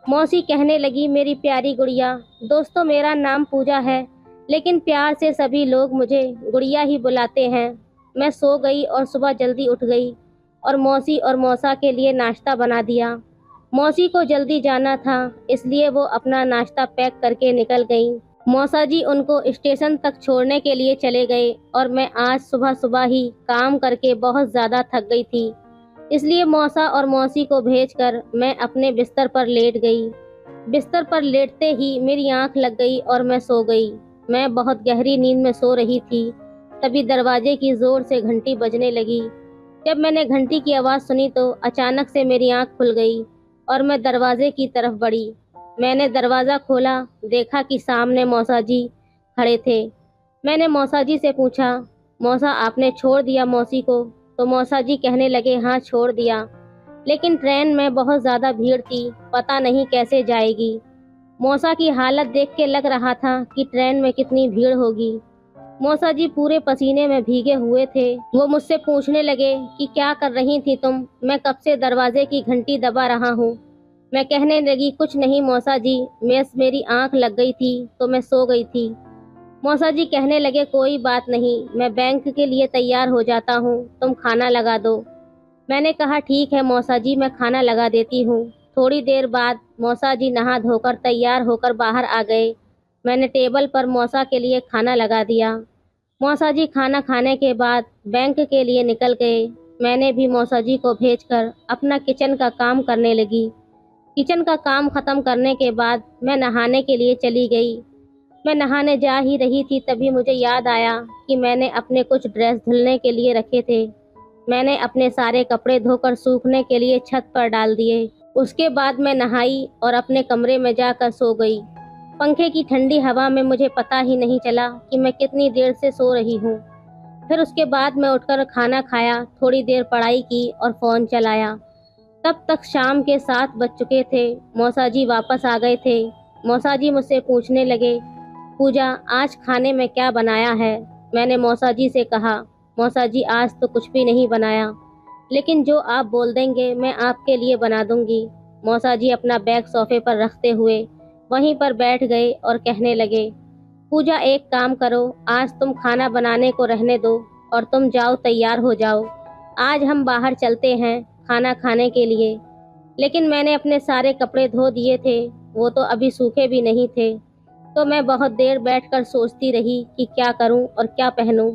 मौसी कहने लगी, मेरी प्यारी गुड़िया, दोस्तों मेरा नाम पूजा है, लेकिन प्यार से सभी लोग मुझे गुड़िया ही बुलाते हैं। मैं सो गई और सुबह जल्दी उठ गई और मौसी और मौसा के लिए नाश्ता बना दिया। मौसी को जल्दी जाना था, इसलिए वो अपना नाश्ता पैक करके निकल गई। मौसा जी उनको स्टेशन तक छोड़ने के लिए चले गए और मैं आज सुबह सुबह ही काम करके बहुत ज़्यादा थक गई थी, इसलिए मौसा और मौसी को भेजकर मैं अपने बिस्तर पर लेट गई। बिस्तर पर लेटते ही मेरी आंख लग गई और मैं सो गई। मैं बहुत गहरी नींद में सो रही थी, तभी दरवाजे की जोर से घंटी बजने लगी। जब मैंने घंटी की आवाज़ सुनी तो अचानक से मेरी आंख खुल गई और मैं दरवाजे की तरफ बढ़ी। मैंने दरवाज़ा खोला, देखा कि सामने मौसा जी खड़े थे। मैंने मौसा जी से पूछा, मौसा आपने छोड़ दिया मौसी को? तो मौसा जी कहने लगे, हाँ छोड़ दिया, लेकिन ट्रेन में बहुत ज़्यादा भीड़ थी, पता नहीं कैसे जाएगी। मौसा की हालत देख के लग रहा था कि ट्रेन में कितनी भीड़ होगी। मौसा जी पूरे पसीने में भीगे हुए थे। वो मुझसे पूछने लगे कि क्या कर रही थी तुम? मैं कब से दरवाजे की घंटी दबा रहा हूँ। मैं कहने लगी, कुछ नहीं मौसा जी, मेरी आंख लग गई थी तो मैं सो गई थी। मौसा जी कहने लगे, कोई बात नहीं, मैं बैंक के लिए तैयार हो जाता हूँ, तुम खाना लगा दो। मैंने कहा, ठीक है मौसा जी, मैं खाना लगा देती हूँ। थोड़ी देर बाद मौसा जी नहा धोकर तैयार होकर बाहर आ गए मैंने टेबल पर मौसा के लिए खाना लगा दिया। मौसा जी खाना खाने के बाद बैंक के लिए निकल गए। मैंने भी मौसा जी को भेजकर अपना किचन का काम करने लगी। किचन का काम खत्म करने के बाद मैं नहाने के लिए चली गई। मैं नहाने जा ही रही थी तभी मुझे याद आया कि मैंने अपने कुछ ड्रेस धुलने के लिए रखे थे। मैंने अपने सारे कपड़े धोकर सूखने के लिए छत पर डाल दिए। उसके बाद मैं नहाई और अपने कमरे में जाकर सो गई। पंखे की ठंडी हवा में मुझे पता ही नहीं चला कि मैं कितनी देर से सो रही हूँ। फिर उसके बाद मैं उठकर खाना खाया, थोड़ी देर पढ़ाई की और फ़ोन चलाया। तब तक शाम के 7 बज चुके थे। मौसा जी वापस आ गए थे। मौसा जी मुझसे पूछने लगे, पूजा आज खाने में क्या बनाया है? मैंने मौसा जी से कहा, मौसा जी आज तो कुछ भी नहीं बनाया, लेकिन जो आप बोल देंगे मैं आपके लिए बना दूंगी। मौसा जी अपना बैग सोफे पर रखते हुए वहीं पर बैठ गए और कहने लगे, पूजा एक काम करो, आज तुम खाना बनाने को रहने दो और तुम जाओ तैयार हो जाओ। आज हम बाहर चलते हैं खाना खाने के लिए। लेकिन मैंने अपने सारे कपड़े धो दिए थे, वो तो अभी सूखे भी नहीं थे। तो मैं बहुत देर बैठकर सोचती रही कि क्या करूं और क्या पहनूं।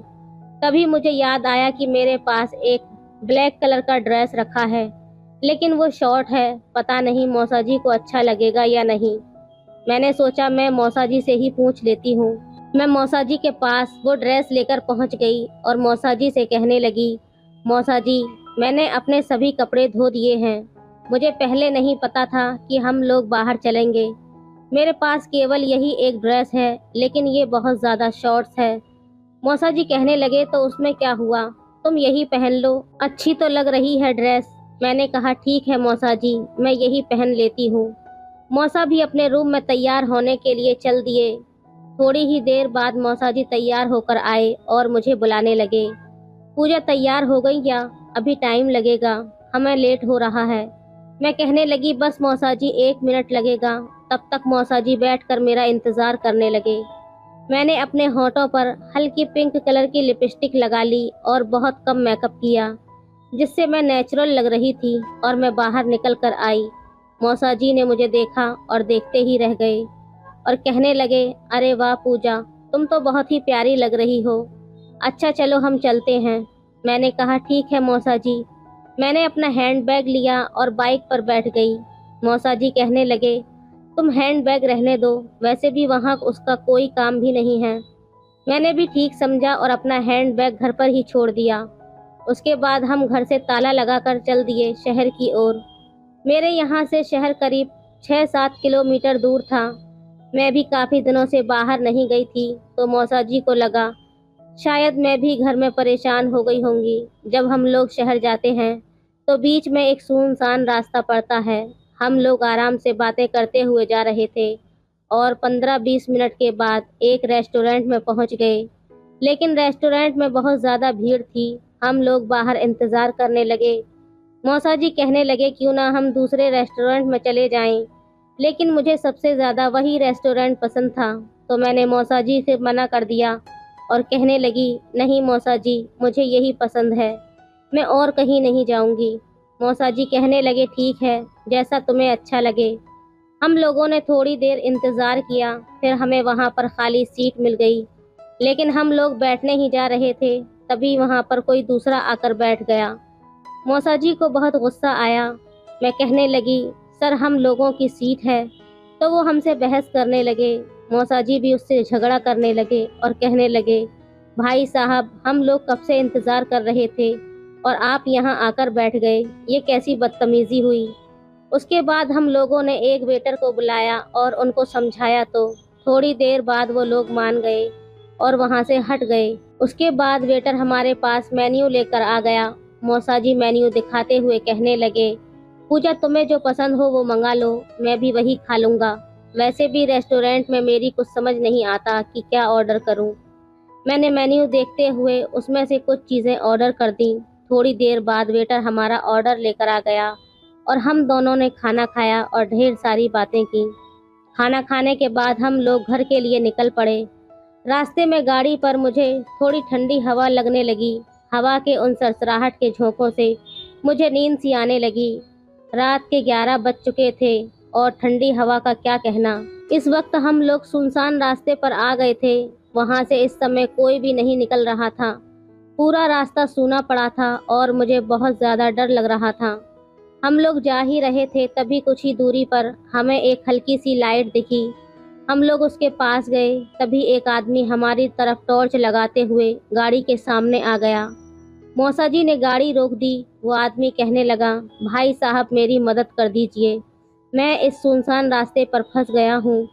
तभी मुझे याद आया कि मेरे पास एक ब्लैक कलर का ड्रेस रखा है, लेकिन वो शॉर्ट है, पता नहीं मौसा जी को अच्छा लगेगा या नहीं। मैंने सोचा मैं मौसा जी से ही पूछ लेती हूँ। मैं मौसा जी के पास वो ड्रेस लेकर पहुँच गई और मौसा जी से कहने लगी, मौसा जी मैंने अपने सभी कपड़े धो दिए हैं। मुझे पहले नहीं पता था कि हम लोग बाहर चलेंगे। मेरे पास केवल यही एक ड्रेस है, लेकिन ये बहुत ज़्यादा शॉर्ट्स है। मौसा जी कहने लगे, तो उसमें क्या हुआ, तुम यही पहन लो, अच्छी तो लग रही है ड्रेस। मैंने कहा ठीक है मौसा जी, मैं यही पहन लेती हूँ। मौसा भी अपने रूम में तैयार होने के लिए चल दिए। थोड़ी ही देर बाद मौसा जी तैयार होकर आए और मुझे बुलाने लगे, पूजा तैयार हो गई क्या? अभी टाइम लगेगा, हमें लेट हो रहा है। मैं कहने लगी बस मौसा जी 1 मिनट लगेगा। तब तक मौसा जी बैठकर मेरा इंतज़ार करने लगे। मैंने अपने होठों पर हल्की पिंक कलर की लिपस्टिक लगा ली और बहुत कम मेकअप किया, जिससे मैं नेचुरल लग रही थी और मैं बाहर निकल कर आई। मौसा जी ने मुझे देखा और देखते ही रह गए और कहने लगे, अरे वाह पूजा, तुम तो बहुत ही प्यारी लग रही हो। अच्छा चलो हम चलते हैं। मैंने कहा ठीक है मौसा जी। मैंने अपना हैंड बैग लिया और बाइक पर बैठ गई। मौसा जी कहने लगे, तुम हैंड बैग रहने दो, वैसे भी वहाँ उसका कोई काम भी नहीं है। मैंने भी ठीक समझा और अपना हैंड बैग घर पर ही छोड़ दिया। उसके बाद हम घर से ताला लगाकर चल दिए शहर की ओर। मेरे यहाँ से शहर करीब 6-7 किलोमीटर दूर था। मैं भी काफ़ी दिनों से बाहर नहीं गई थी, तो मौसा जी को लगा शायद मैं भी घर में परेशान हो गई होंगी। जब हम लोग शहर जाते हैं तो बीच में एक सुनसान रास्ता पड़ता है। हम लोग आराम से बातें करते हुए जा रहे थे और 15-20 मिनट के बाद एक रेस्टोरेंट में पहुंच गए। लेकिन रेस्टोरेंट में बहुत ज़्यादा भीड़ थी। हम लोग बाहर इंतज़ार करने लगे। मौसा जी कहने लगे क्यों ना हम दूसरे रेस्टोरेंट में चले जाएं, लेकिन मुझे सबसे ज़्यादा वही रेस्टोरेंट पसंद था, तो मैंने मौसा जी से मना कर दिया और कहने लगी, नहीं मौसा जी, मुझे यही पसंद है, मैं और कहीं नहीं जाऊंगी। मौसा जी कहने लगे ठीक है, जैसा तुम्हें अच्छा लगे। हम लोगों ने थोड़ी देर इंतज़ार किया, फिर हमें वहाँ पर खाली सीट मिल गई। लेकिन हम लोग बैठने ही जा रहे थे, तभी वहाँ पर कोई दूसरा आकर बैठ गया। मौसा जी को बहुत गुस्सा आया। मैं कहने लगी, सर हम लोगों की सीट है, तो वो हमसे बहस करने लगे। मौसा जी भी उससे झगड़ा करने लगे और कहने लगे, भाई साहब हम लोग कब से इंतज़ार कर रहे थे और आप यहाँ आकर बैठ गए, ये कैसी बदतमीज़ी हुई। उसके बाद हम लोगों ने एक वेटर को बुलाया और उनको समझाया, तो थोड़ी देर बाद वो लोग मान गए और वहाँ से हट गए। उसके बाद वेटर हमारे पास मेन्यू लेकर आ गया। मौसा जी मेन्यू दिखाते हुए कहने लगे, पूजा तुम्हें जो पसंद हो वो मंगा लो, मैं भी वही खा लूँगा। वैसे भी रेस्टोरेंट में मेरी कुछ समझ नहीं आता कि क्या ऑर्डर करूँ। मैंने मेन्यू देखते हुए उसमें से कुछ चीज़ें ऑर्डर कर दी। थोड़ी देर बाद वेटर हमारा ऑर्डर लेकर आ गया और हम दोनों ने खाना खाया और ढेर सारी बातें की। खाना खाने के बाद हम लोग घर के लिए निकल पड़े। रास्ते में गाड़ी पर मुझे थोड़ी ठंडी हवा लगने लगी। हवा के उन सरसराहट के झोंकों से मुझे नींद सी आने लगी। रात के 11 बज चुके थे। और ठंडी हवा का क्या कहना। इस वक्त हम लोग सुनसान रास्ते पर आ गए थे। वहां से इस समय कोई भी नहीं निकल रहा था। पूरा रास्ता सूना पड़ा था और मुझे बहुत ज़्यादा डर लग रहा था। हम लोग जा ही रहे थे, तभी कुछ ही दूरी पर हमें एक हल्की सी लाइट दिखी। हम लोग उसके पास गए, तभी एक आदमी हमारी तरफ टॉर्च लगाते हुए गाड़ी के सामने आ गया। मौसा जी ने गाड़ी रोक दी। वो आदमी कहने लगा, भाई साहब मेरी मदद कर दीजिए, मैं इस सुनसान रास्ते पर फंस गया हूँ।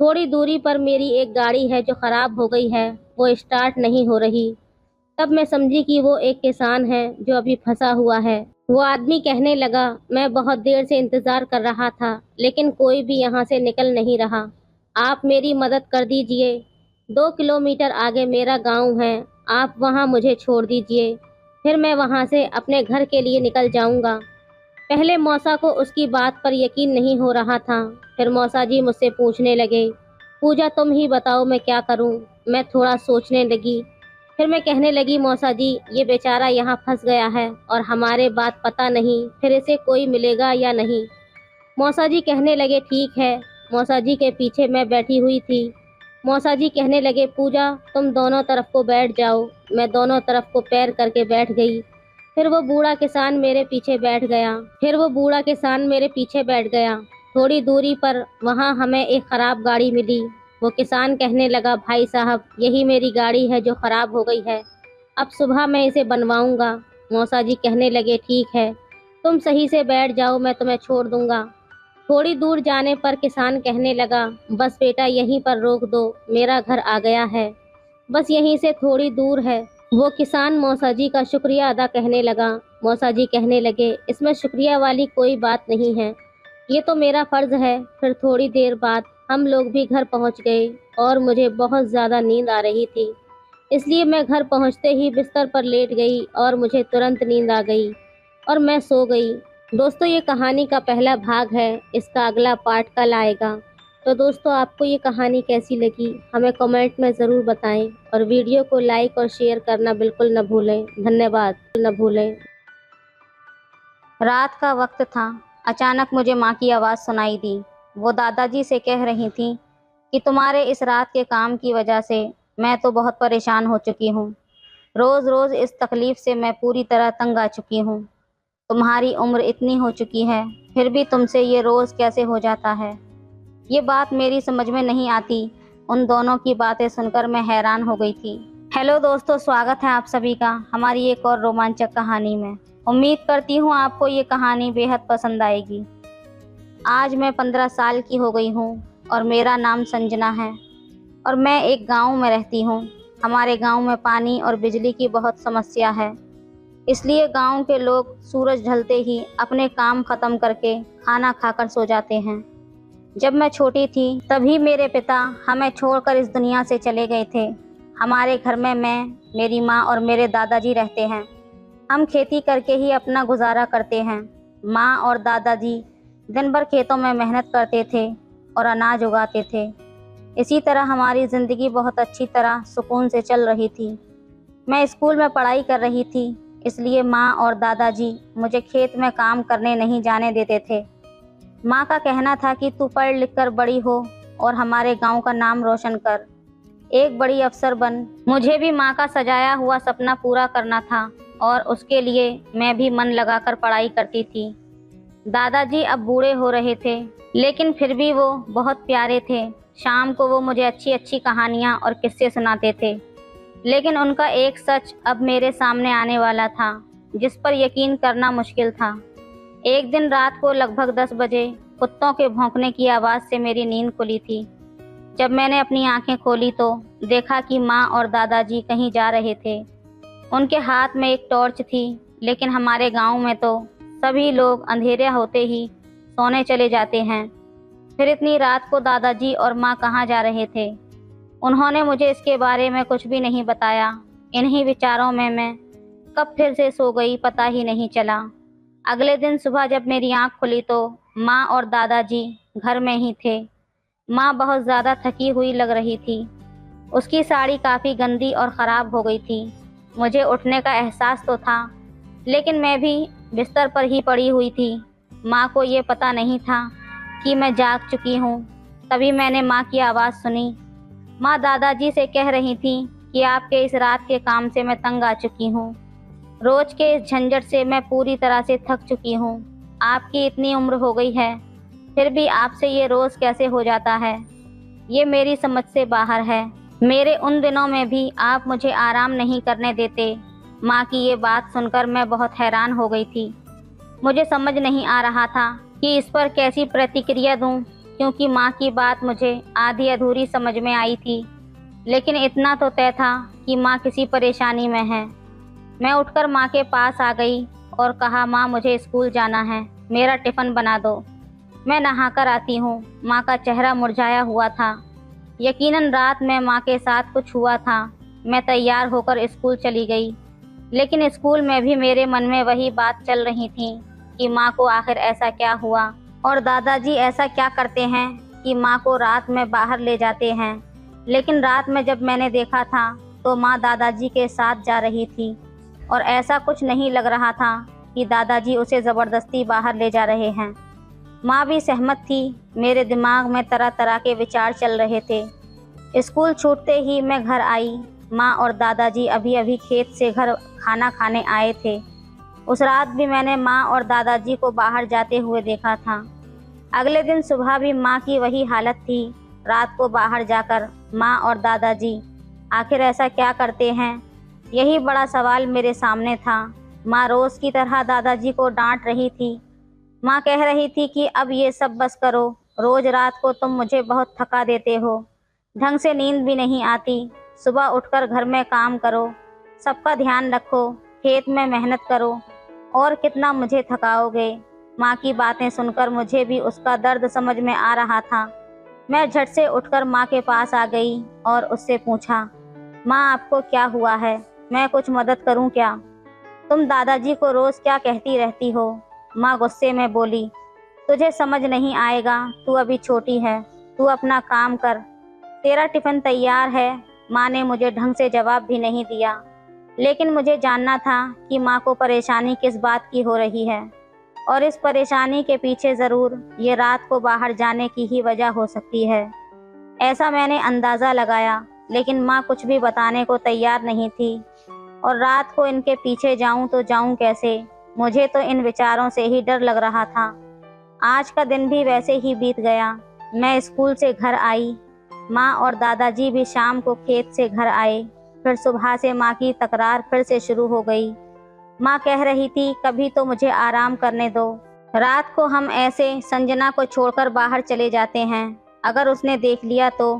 थोड़ी दूरी पर मेरी एक गाड़ी है जो ख़राब हो गई है, वो स्टार्ट नहीं हो रही। तब मैं समझी कि वो एक किसान है जो अभी फंसा हुआ है। वो आदमी कहने लगा, मैं बहुत देर से इंतज़ार कर रहा था लेकिन कोई भी यहाँ से निकल नहीं रहा, आप मेरी मदद कर दीजिए। 2 किलोमीटर आगे मेरा गांव है, आप वहाँ मुझे छोड़ दीजिए, फिर मैं वहाँ से अपने घर के लिए निकल जाऊँगा। पहले मौसा को उसकी बात पर यकीन नहीं हो रहा था। फिर मौसा जी मुझसे पूछने लगे, पूजा तुम ही बताओ मैं क्या करूँ। मैं थोड़ा सोचने लगी। फिर मैं कहने लगी, मौसा जी ये बेचारा यहाँ फंस गया है और हमारे बात पता नहीं फिर इसे कोई मिलेगा या नहीं। मौसा जी कहने लगे, ठीक है। मौसा जी के पीछे मैं बैठी हुई थी। मौसा जी कहने लगे, पूजा तुम दोनों तरफ को बैठ जाओ। मैं दोनों तरफ को पैर करके बैठ गई। फिर वो बूढ़ा किसान मेरे पीछे बैठ गया। थोड़ी दूरी पर वहाँ हमें एक ख़राब गाड़ी मिली। वो किसान कहने लगा, भाई साहब यही मेरी गाड़ी है जो ख़राब हो गई है, अब सुबह मैं इसे बनवाऊंगा। मौसा जी कहने लगे, ठीक है, तुम सही से बैठ जाओ, मैं तुम्हें छोड़ दूंगा। थोड़ी दूर जाने पर किसान कहने लगा, बस बेटा यहीं पर रोक दो, मेरा घर आ गया है, बस यहीं से थोड़ी दूर है। वो किसान मौसा जी का शुक्रिया अदा कहने लगा। मौसा जी कहने लगे, इसमें शुक्रिया वाली कोई बात नहीं है, ये तो मेरा फ़र्ज़ है। फिर थोड़ी देर बाद हम लोग भी घर पहुंच गए और मुझे बहुत ज़्यादा नींद आ रही थी, इसलिए मैं घर पहुंचते ही बिस्तर पर लेट गई और मुझे तुरंत नींद आ गई और मैं सो गई। दोस्तों ये कहानी का पहला भाग है, इसका अगला पार्ट कल आएगा। तो दोस्तों आपको ये कहानी कैसी लगी हमें कमेंट में ज़रूर बताएं और वीडियो को लाइक और शेयर करना बिल्कुल न भूलें। धन्यवाद। रात का वक्त था। अचानक मुझे माँ की आवाज़ सुनाई दी। वो दादाजी से कह रही थी कि तुम्हारे इस रात के काम की वजह से मैं तो बहुत परेशान हो चुकी हूँ। रोज़ रोज़ इस तकलीफ़ से मैं पूरी तरह तंग आ चुकी हूँ। तुम्हारी उम्र इतनी हो चुकी है, फिर भी तुमसे ये रोज़ कैसे हो जाता है, ये बात मेरी समझ में नहीं आती। उन दोनों की बातें सुनकर मैं हैरान हो गई थी। हेलो दोस्तों, स्वागत है आप सभी का हमारी एक और रोमांचक कहानी में। उम्मीद करती हूँ आपको ये कहानी बेहद पसंद आएगी। आज मैं 15 साल की हो गई हूँ और मेरा नाम संजना है और मैं एक गांव में रहती हूँ। हमारे गांव में पानी और बिजली की बहुत समस्या है, इसलिए गांव के लोग सूरज ढलते ही अपने काम ख़त्म करके खाना खाकर सो जाते हैं। जब मैं छोटी थी तभी मेरे पिता हमें छोड़कर इस दुनिया से चले गए थे। हमारे घर में मैं, मेरी माँ और मेरे दादाजी रहते हैं। हम खेती करके ही अपना गुजारा करते हैं। माँ और दादाजी दिन भर खेतों में मेहनत करते थे और अनाज उगाते थे। इसी तरह हमारी ज़िंदगी बहुत अच्छी तरह सुकून से चल रही थी। मैं स्कूल में पढ़ाई कर रही थी, इसलिए माँ और दादाजी मुझे खेत में काम करने नहीं जाने देते थे। माँ का कहना था कि तू पढ़ लिख कर बड़ी हो और हमारे गांव का नाम रोशन कर, एक बड़ी अफसर बन। मुझे भी माँ का सजाया हुआ सपना पूरा करना था और उसके लिए मैं भी मन लगाकर पढ़ाई करती थी। दादाजी अब बूढ़े हो रहे थे, लेकिन फिर भी वो बहुत प्यारे थे। शाम को वो मुझे अच्छी अच्छी कहानियाँ और किस्से सुनाते थे, लेकिन उनका एक सच अब मेरे सामने आने वाला था, जिस पर यकीन करना मुश्किल था। एक दिन रात को लगभग 10 बजे कुत्तों के भौंकने की आवाज़ से मेरी नींद खुली थी। जब मैंने अपनी आंखें खोली तो देखा कि माँ और दादाजी कहीं जा रहे थे। उनके हाथ में एक टॉर्च थी, लेकिन हमारे गांव में तो सभी लोग अंधेरा होते ही सोने चले जाते हैं। फिर इतनी रात को दादाजी और माँ कहाँ जा रहे थे? उन्होंने मुझे इसके बारे में कुछ भी नहीं बताया। इन्हीं विचारों में मैं कब फिर से सो गई पता ही नहीं चला। अगले दिन सुबह जब मेरी आँख खुली तो माँ और दादाजी घर में ही थे। माँ बहुत ज़्यादा थकी हुई लग रही थी। उसकी साड़ी काफ़ी गंदी और ख़राब हो गई थी। मुझे उठने का एहसास तो था, लेकिन मैं भी बिस्तर पर ही पड़ी हुई थी। माँ को ये पता नहीं था कि मैं जाग चुकी हूँ, तभी मैंने माँ की आवाज़ सुनी। माँ दादाजी से कह रही थी कि आपके इस रात के काम से मैं तंग आ चुकी हूँ। रोज के इस झंझट से मैं पूरी तरह से थक चुकी हूँ। आपकी इतनी उम्र हो गई है, फिर भी आपसे ये रोज कैसे हो जाता है? ये मेरी समझ से बाहर है। मेरे उन दिनों में भी आप मुझे आराम नहीं करने देते। माँ की ये बात सुनकर मैं बहुत हैरान हो गई थी। मुझे समझ नहीं आ रहा था कि इस पर कैसी प्रतिक्रिया दूं, क्योंकि माँ की बात मुझे आधी अधूरी समझ में आई थी। लेकिन इतना तो तय था कि माँ किसी परेशानी में है। मैं उठकर माँ के पास आ गई और कहा, माँ मुझे स्कूल जाना है, मेरा टिफ़िन बना दो, मैं नहाकर आती हूँ। माँ का चेहरा मुरझाया हुआ था। यकीनन रात में माँ के साथ कुछ हुआ था। मैं तैयार होकर स्कूल चली गई, लेकिन स्कूल में भी मेरे मन में वही बात चल रही थी कि माँ को आखिर ऐसा क्या हुआ और दादाजी ऐसा क्या करते हैं कि माँ को रात में बाहर ले जाते हैं। लेकिन रात में जब मैंने देखा था तो माँ दादाजी के साथ जा रही थी और ऐसा कुछ नहीं लग रहा था कि दादाजी उसे ज़बरदस्ती बाहर ले जा रहे हैं। माँ भी सहमत थी। मेरे दिमाग में तरह तरह के विचार चल रहे थे। स्कूल छूटते ही मैं घर आई। माँ और दादाजी अभी अभी खेत से घर खाना खाने आए थे। उस रात भी मैंने माँ और दादाजी को बाहर जाते हुए देखा था। अगले दिन सुबह भी माँ की वही हालत थी। रात को बाहर जाकर माँ और दादाजी आखिर ऐसा क्या करते हैं, यही बड़ा सवाल मेरे सामने था। माँ रोज़ की तरह दादाजी को डांट रही थी। माँ कह रही थी कि अब ये सब बस करो, रोज़ रात को तुम मुझे बहुत थका देते हो, ढंग से नींद भी नहीं आती। सुबह उठकर घर में काम करो, सबका ध्यान रखो, खेत में मेहनत करो, और कितना मुझे थकाओगे। माँ की बातें सुनकर मुझे भी उसका दर्द समझ में आ रहा था। मैं झट से उठकर माँ के पास आ गई और उससे पूछा, माँ आपको क्या हुआ है? मैं कुछ मदद करूँ क्या? तुम दादाजी को रोज़ क्या कहती रहती हो? माँ गुस्से में बोली, तुझे समझ नहीं आएगा, तू अभी छोटी है, तू अपना काम कर, तेरा टिफ़िन तैयार है। माँ ने मुझे ढंग से जवाब भी नहीं दिया, लेकिन मुझे जानना था कि माँ को परेशानी किस बात की हो रही है, और इस परेशानी के पीछे ज़रूर ये रात को बाहर जाने की ही वजह हो सकती है। ऐसा मैंने अंदाज़ा लगाया, लेकिन माँ कुछ भी बताने को तैयार नहीं थी। और रात को इनके पीछे जाऊं तो जाऊं कैसे? मुझे तो इन विचारों से ही डर लग रहा था। आज का दिन भी वैसे ही बीत गया। मैं स्कूल से घर आई। माँ और दादाजी भी शाम को खेत से घर आए। फिर सुबह से माँ की तकरार फिर से शुरू हो गई। माँ कह रही थी, कभी तो मुझे आराम करने दो। रात को हम ऐसे संजना को छोड़कर बाहर चले जाते हैं, अगर उसने देख लिया तो।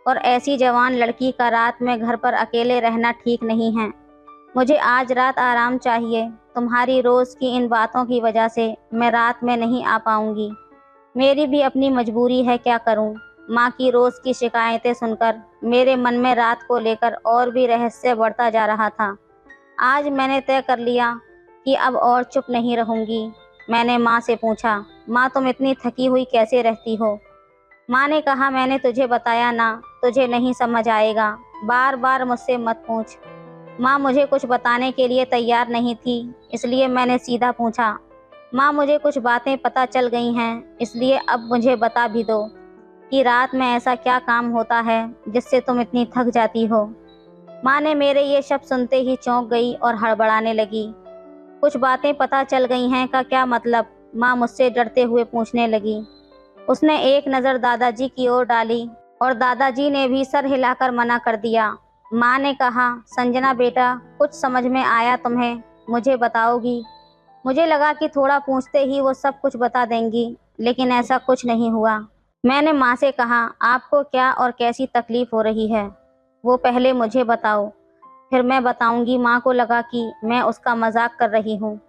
और ऐसी जवान लड़की का रात में घर पर अकेले रहना ठीक नहीं है। मुझे आज रात आराम चाहिए। तुम्हारी रोज़ की इन बातों की वजह से मैं रात में नहीं आ पाऊंगी। मेरी भी अपनी मजबूरी है, क्या करूं? माँ की रोज़ की शिकायतें सुनकर मेरे मन में रात को लेकर और भी रहस्य बढ़ता जा रहा था। आज मैंने तय कर लिया कि अब और चुप नहीं रहूंगी। मैंने माँ से पूछा, माँ तुम इतनी थकी हुई कैसे रहती हो? माँ ने कहा, मैंने तुझे बताया ना, तुझे नहीं समझ आएगा, बार बार मुझसे मत पूछ। माँ मुझे कुछ बताने के लिए तैयार नहीं थी, इसलिए मैंने सीधा पूछा, माँ मुझे कुछ बातें पता चल गई हैं, इसलिए अब मुझे बता भी दो कि रात में ऐसा क्या काम होता है जिससे तुम इतनी थक जाती हो। माँ ने मेरे ये शब्द सुनते ही चौंक गई और हड़बड़ाने लगी। कुछ बातें पता चल गई हैं का क्या मतलब? माँ मुझसे डरते हुए पूछने लगी। उसने एक नज़र दादाजी की ओर डाली और दादाजी ने भी सर हिलाकर मना कर दिया। माँ ने कहा, संजना बेटा, कुछ समझ में आया तुम्हें? मुझे बताओगी? मुझे लगा कि थोड़ा पूछते ही वो सब कुछ बता देंगी, लेकिन ऐसा कुछ नहीं हुआ। मैंने माँ से कहा, आपको क्या और कैसी तकलीफ़ हो रही है, वो पहले मुझे बताओ, फिर मैं बताऊंगी। माँ को लगा कि मैं उसका मजाक कर रही हूँ,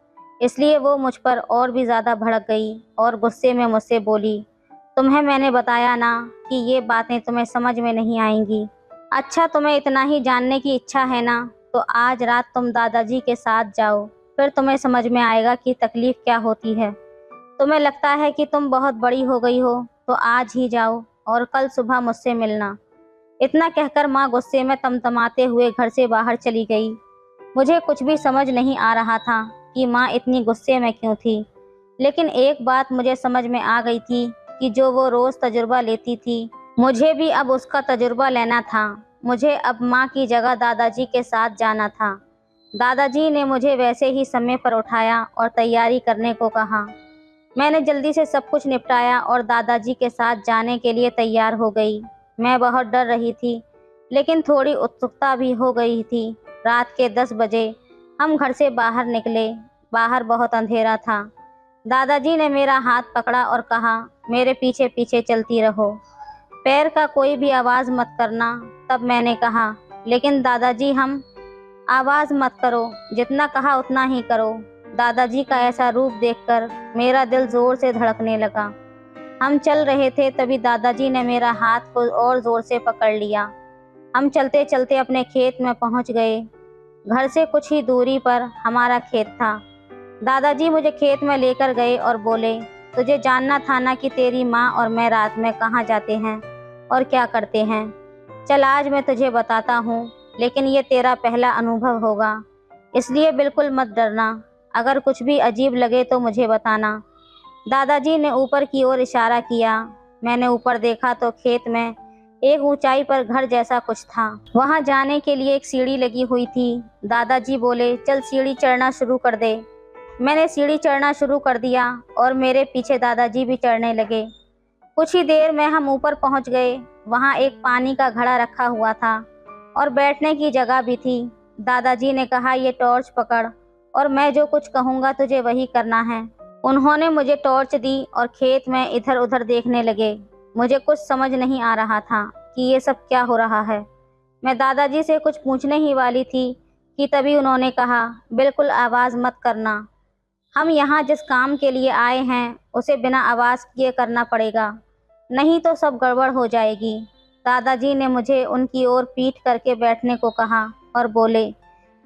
इसलिए वो मुझ पर और भी ज़्यादा भड़क गई और गुस्से में मुझसे बोली, तुम्हें मैंने बताया ना कि ये बातें तुम्हें समझ में नहीं आएंगी। अच्छा, तुम्हें इतना ही जानने की इच्छा है ना, तो आज रात तुम दादाजी के साथ जाओ, फिर तुम्हें समझ में आएगा कि तकलीफ़ क्या होती है। तुम्हें लगता है कि तुम बहुत बड़ी हो गई हो, तो आज ही जाओ और कल सुबह मुझसे मिलना। इतना कहकर माँ गुस्से में तमतमाते हुए घर से बाहर चली गई। मुझे कुछ भी समझ नहीं आ रहा था कि माँ इतनी गुस्से में क्यों थी, लेकिन एक बात मुझे समझ में आ गई थी कि जो वो रोज़ तजुर्बा लेती थी, मुझे भी अब उसका तजुर्बा लेना था। मुझे अब माँ की जगह दादाजी के साथ जाना था। दादाजी ने मुझे वैसे ही समय पर उठाया और तैयारी करने को कहा। मैंने जल्दी से सब कुछ निपटाया और दादाजी के साथ जाने के लिए तैयार हो गई। मैं बहुत डर रही थी, लेकिन थोड़ी उत्सुकता भी हो गई थी। रात के 10 बजे हम घर से बाहर निकले। बाहर बहुत अंधेरा था। दादाजी ने मेरा हाथ पकड़ा और कहा, मेरे पीछे पीछे चलती रहो, पैर का कोई भी आवाज़ मत करना। तब मैंने कहा, लेकिन दादाजी हम आवाज़ मत करो, जितना कहा उतना ही करो। दादाजी का ऐसा रूप देखकर मेरा दिल ज़ोर से धड़कने लगा। हम चल रहे थे, तभी दादाजी ने मेरा हाथ को और ज़ोर से पकड़ लिया। हम चलते चलते अपने खेत में पहुंच गए। घर से कुछ ही दूरी पर हमारा खेत था। दादाजी मुझे खेत में लेकर गए और बोले, तुझे जानना था ना कि तेरी माँ और मैं रात में कहाँ जाते हैं और क्या करते हैं। चल आज मैं तुझे बताता हूँ, लेकिन ये तेरा पहला अनुभव होगा, इसलिए बिल्कुल मत डरना। अगर कुछ भी अजीब लगे तो मुझे बताना। दादाजी ने ऊपर की ओर इशारा किया। मैंने ऊपर देखा तो खेत में एक ऊंचाई पर घर जैसा कुछ था। वहां जाने के लिए एक सीढ़ी लगी हुई थी। दादाजी बोले, चल सीढ़ी चढ़ना शुरू कर दे। मैंने सीढ़ी चढ़ना शुरू कर दिया और मेरे पीछे दादाजी भी चढ़ने लगे। कुछ ही देर में हम ऊपर पहुंच गए। वहां एक पानी का घड़ा रखा हुआ था और बैठने की जगह भी थी। दादाजी ने कहा, ये टॉर्च पकड़ और मैं जो कुछ कहूँगा तुझे वही करना है। उन्होंने मुझे टॉर्च दी और खेत में इधर उधर देखने लगे। मुझे कुछ समझ नहीं आ रहा था कि ये सब क्या हो रहा है। मैं दादाजी से कुछ पूछने ही वाली थी कि तभी उन्होंने कहा, बिल्कुल आवाज़ मत करना। हम यहाँ जिस काम के लिए आए हैं उसे बिना आवाज़ किए करना पड़ेगा, नहीं तो सब गड़बड़ हो जाएगी। दादाजी ने मुझे उनकी ओर पीठ करके बैठने को कहा और बोले,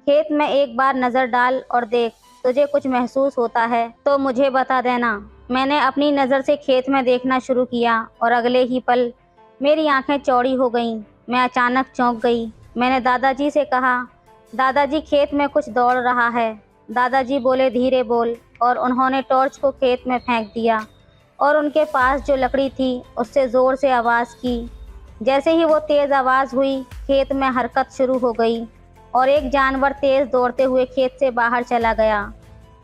खेत में एक बार नज़र डाल और देख, तुझे कुछ महसूस होता है तो मुझे बता देना। मैंने अपनी नज़र से खेत में देखना शुरू किया और अगले ही पल मेरी आंखें चौड़ी हो गईं। मैं अचानक चौंक गई। मैंने दादाजी से कहा, दादाजी खेत में कुछ दौड़ रहा है। दादाजी बोले, धीरे बोल, और उन्होंने टॉर्च को खेत में फेंक दिया और उनके पास जो लकड़ी थी उससे ज़ोर से आवाज़ की। जैसे ही वो तेज़ आवाज़ हुई, खेत में हरकत शुरू हो गई और एक जानवर तेज़ दौड़ते हुए खेत से बाहर चला गया।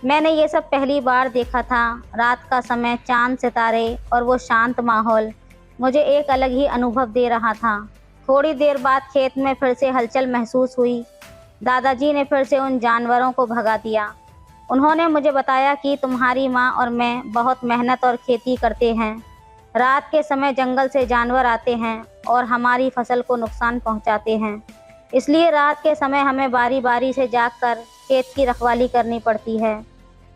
मैंने ये सब पहली बार देखा था। रात का समय, चांद, सितारे और वो शांत माहौल मुझे एक अलग ही अनुभव दे रहा था। थोड़ी देर बाद खेत में फिर से हलचल महसूस हुई। दादाजी ने फिर से उन जानवरों को भगा दिया। उन्होंने मुझे बताया कि तुम्हारी माँ और मैं बहुत मेहनत और खेती करते हैं। रात के समय जंगल से जानवर आते हैं और हमारी फसल को नुकसान पहुँचाते हैं, इसलिए रात के समय हमें बारी बारी से जागकर खेत की रखवाली करनी पड़ती है।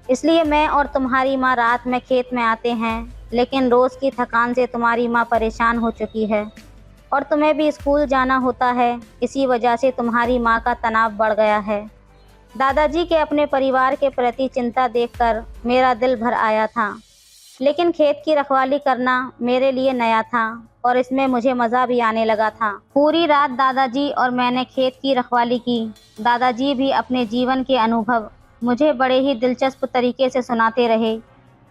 इसलिए मैं और तुम्हारी माँ रात में खेत में आते हैं, लेकिन रोज़ की थकान से तुम्हारी माँ परेशान हो चुकी है और तुम्हें भी स्कूल जाना होता है। इसी वजह से तुम्हारी माँ का तनाव बढ़ गया है। दादाजी के अपने परिवार के प्रति चिंता देखकर मेरा दिल भर आया था, लेकिन खेत की रखवाली करना मेरे लिए नया था और इसमें मुझे मज़ा भी आने लगा था। पूरी रात दादाजी और मैंने खेत की रखवाली की। दादाजी भी अपने जीवन के अनुभव मुझे बड़े ही दिलचस्प तरीके से सुनाते रहे।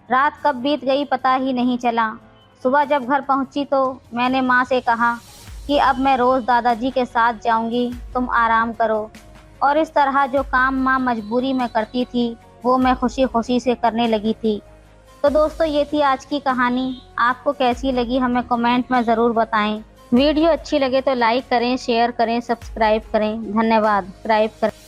रात कब बीत गई पता ही नहीं चला। सुबह जब घर पहुंची तो मैंने माँ से कहा कि अब मैं रोज़ दादाजी के साथ जाऊंगी, तुम आराम करो। और इस तरह जो काम माँ मजबूरी में करती थी वो मैं खुशी खुशी से करने लगी थी। तो दोस्तों, ये थी आज की कहानी। आपको कैसी लगी हमें कमेंट में ज़रूर बताएं। वीडियो अच्छी लगे तो लाइक करें, शेयर करें, सब्सक्राइब करें। धन्यवाद। सब्सक्राइब करें।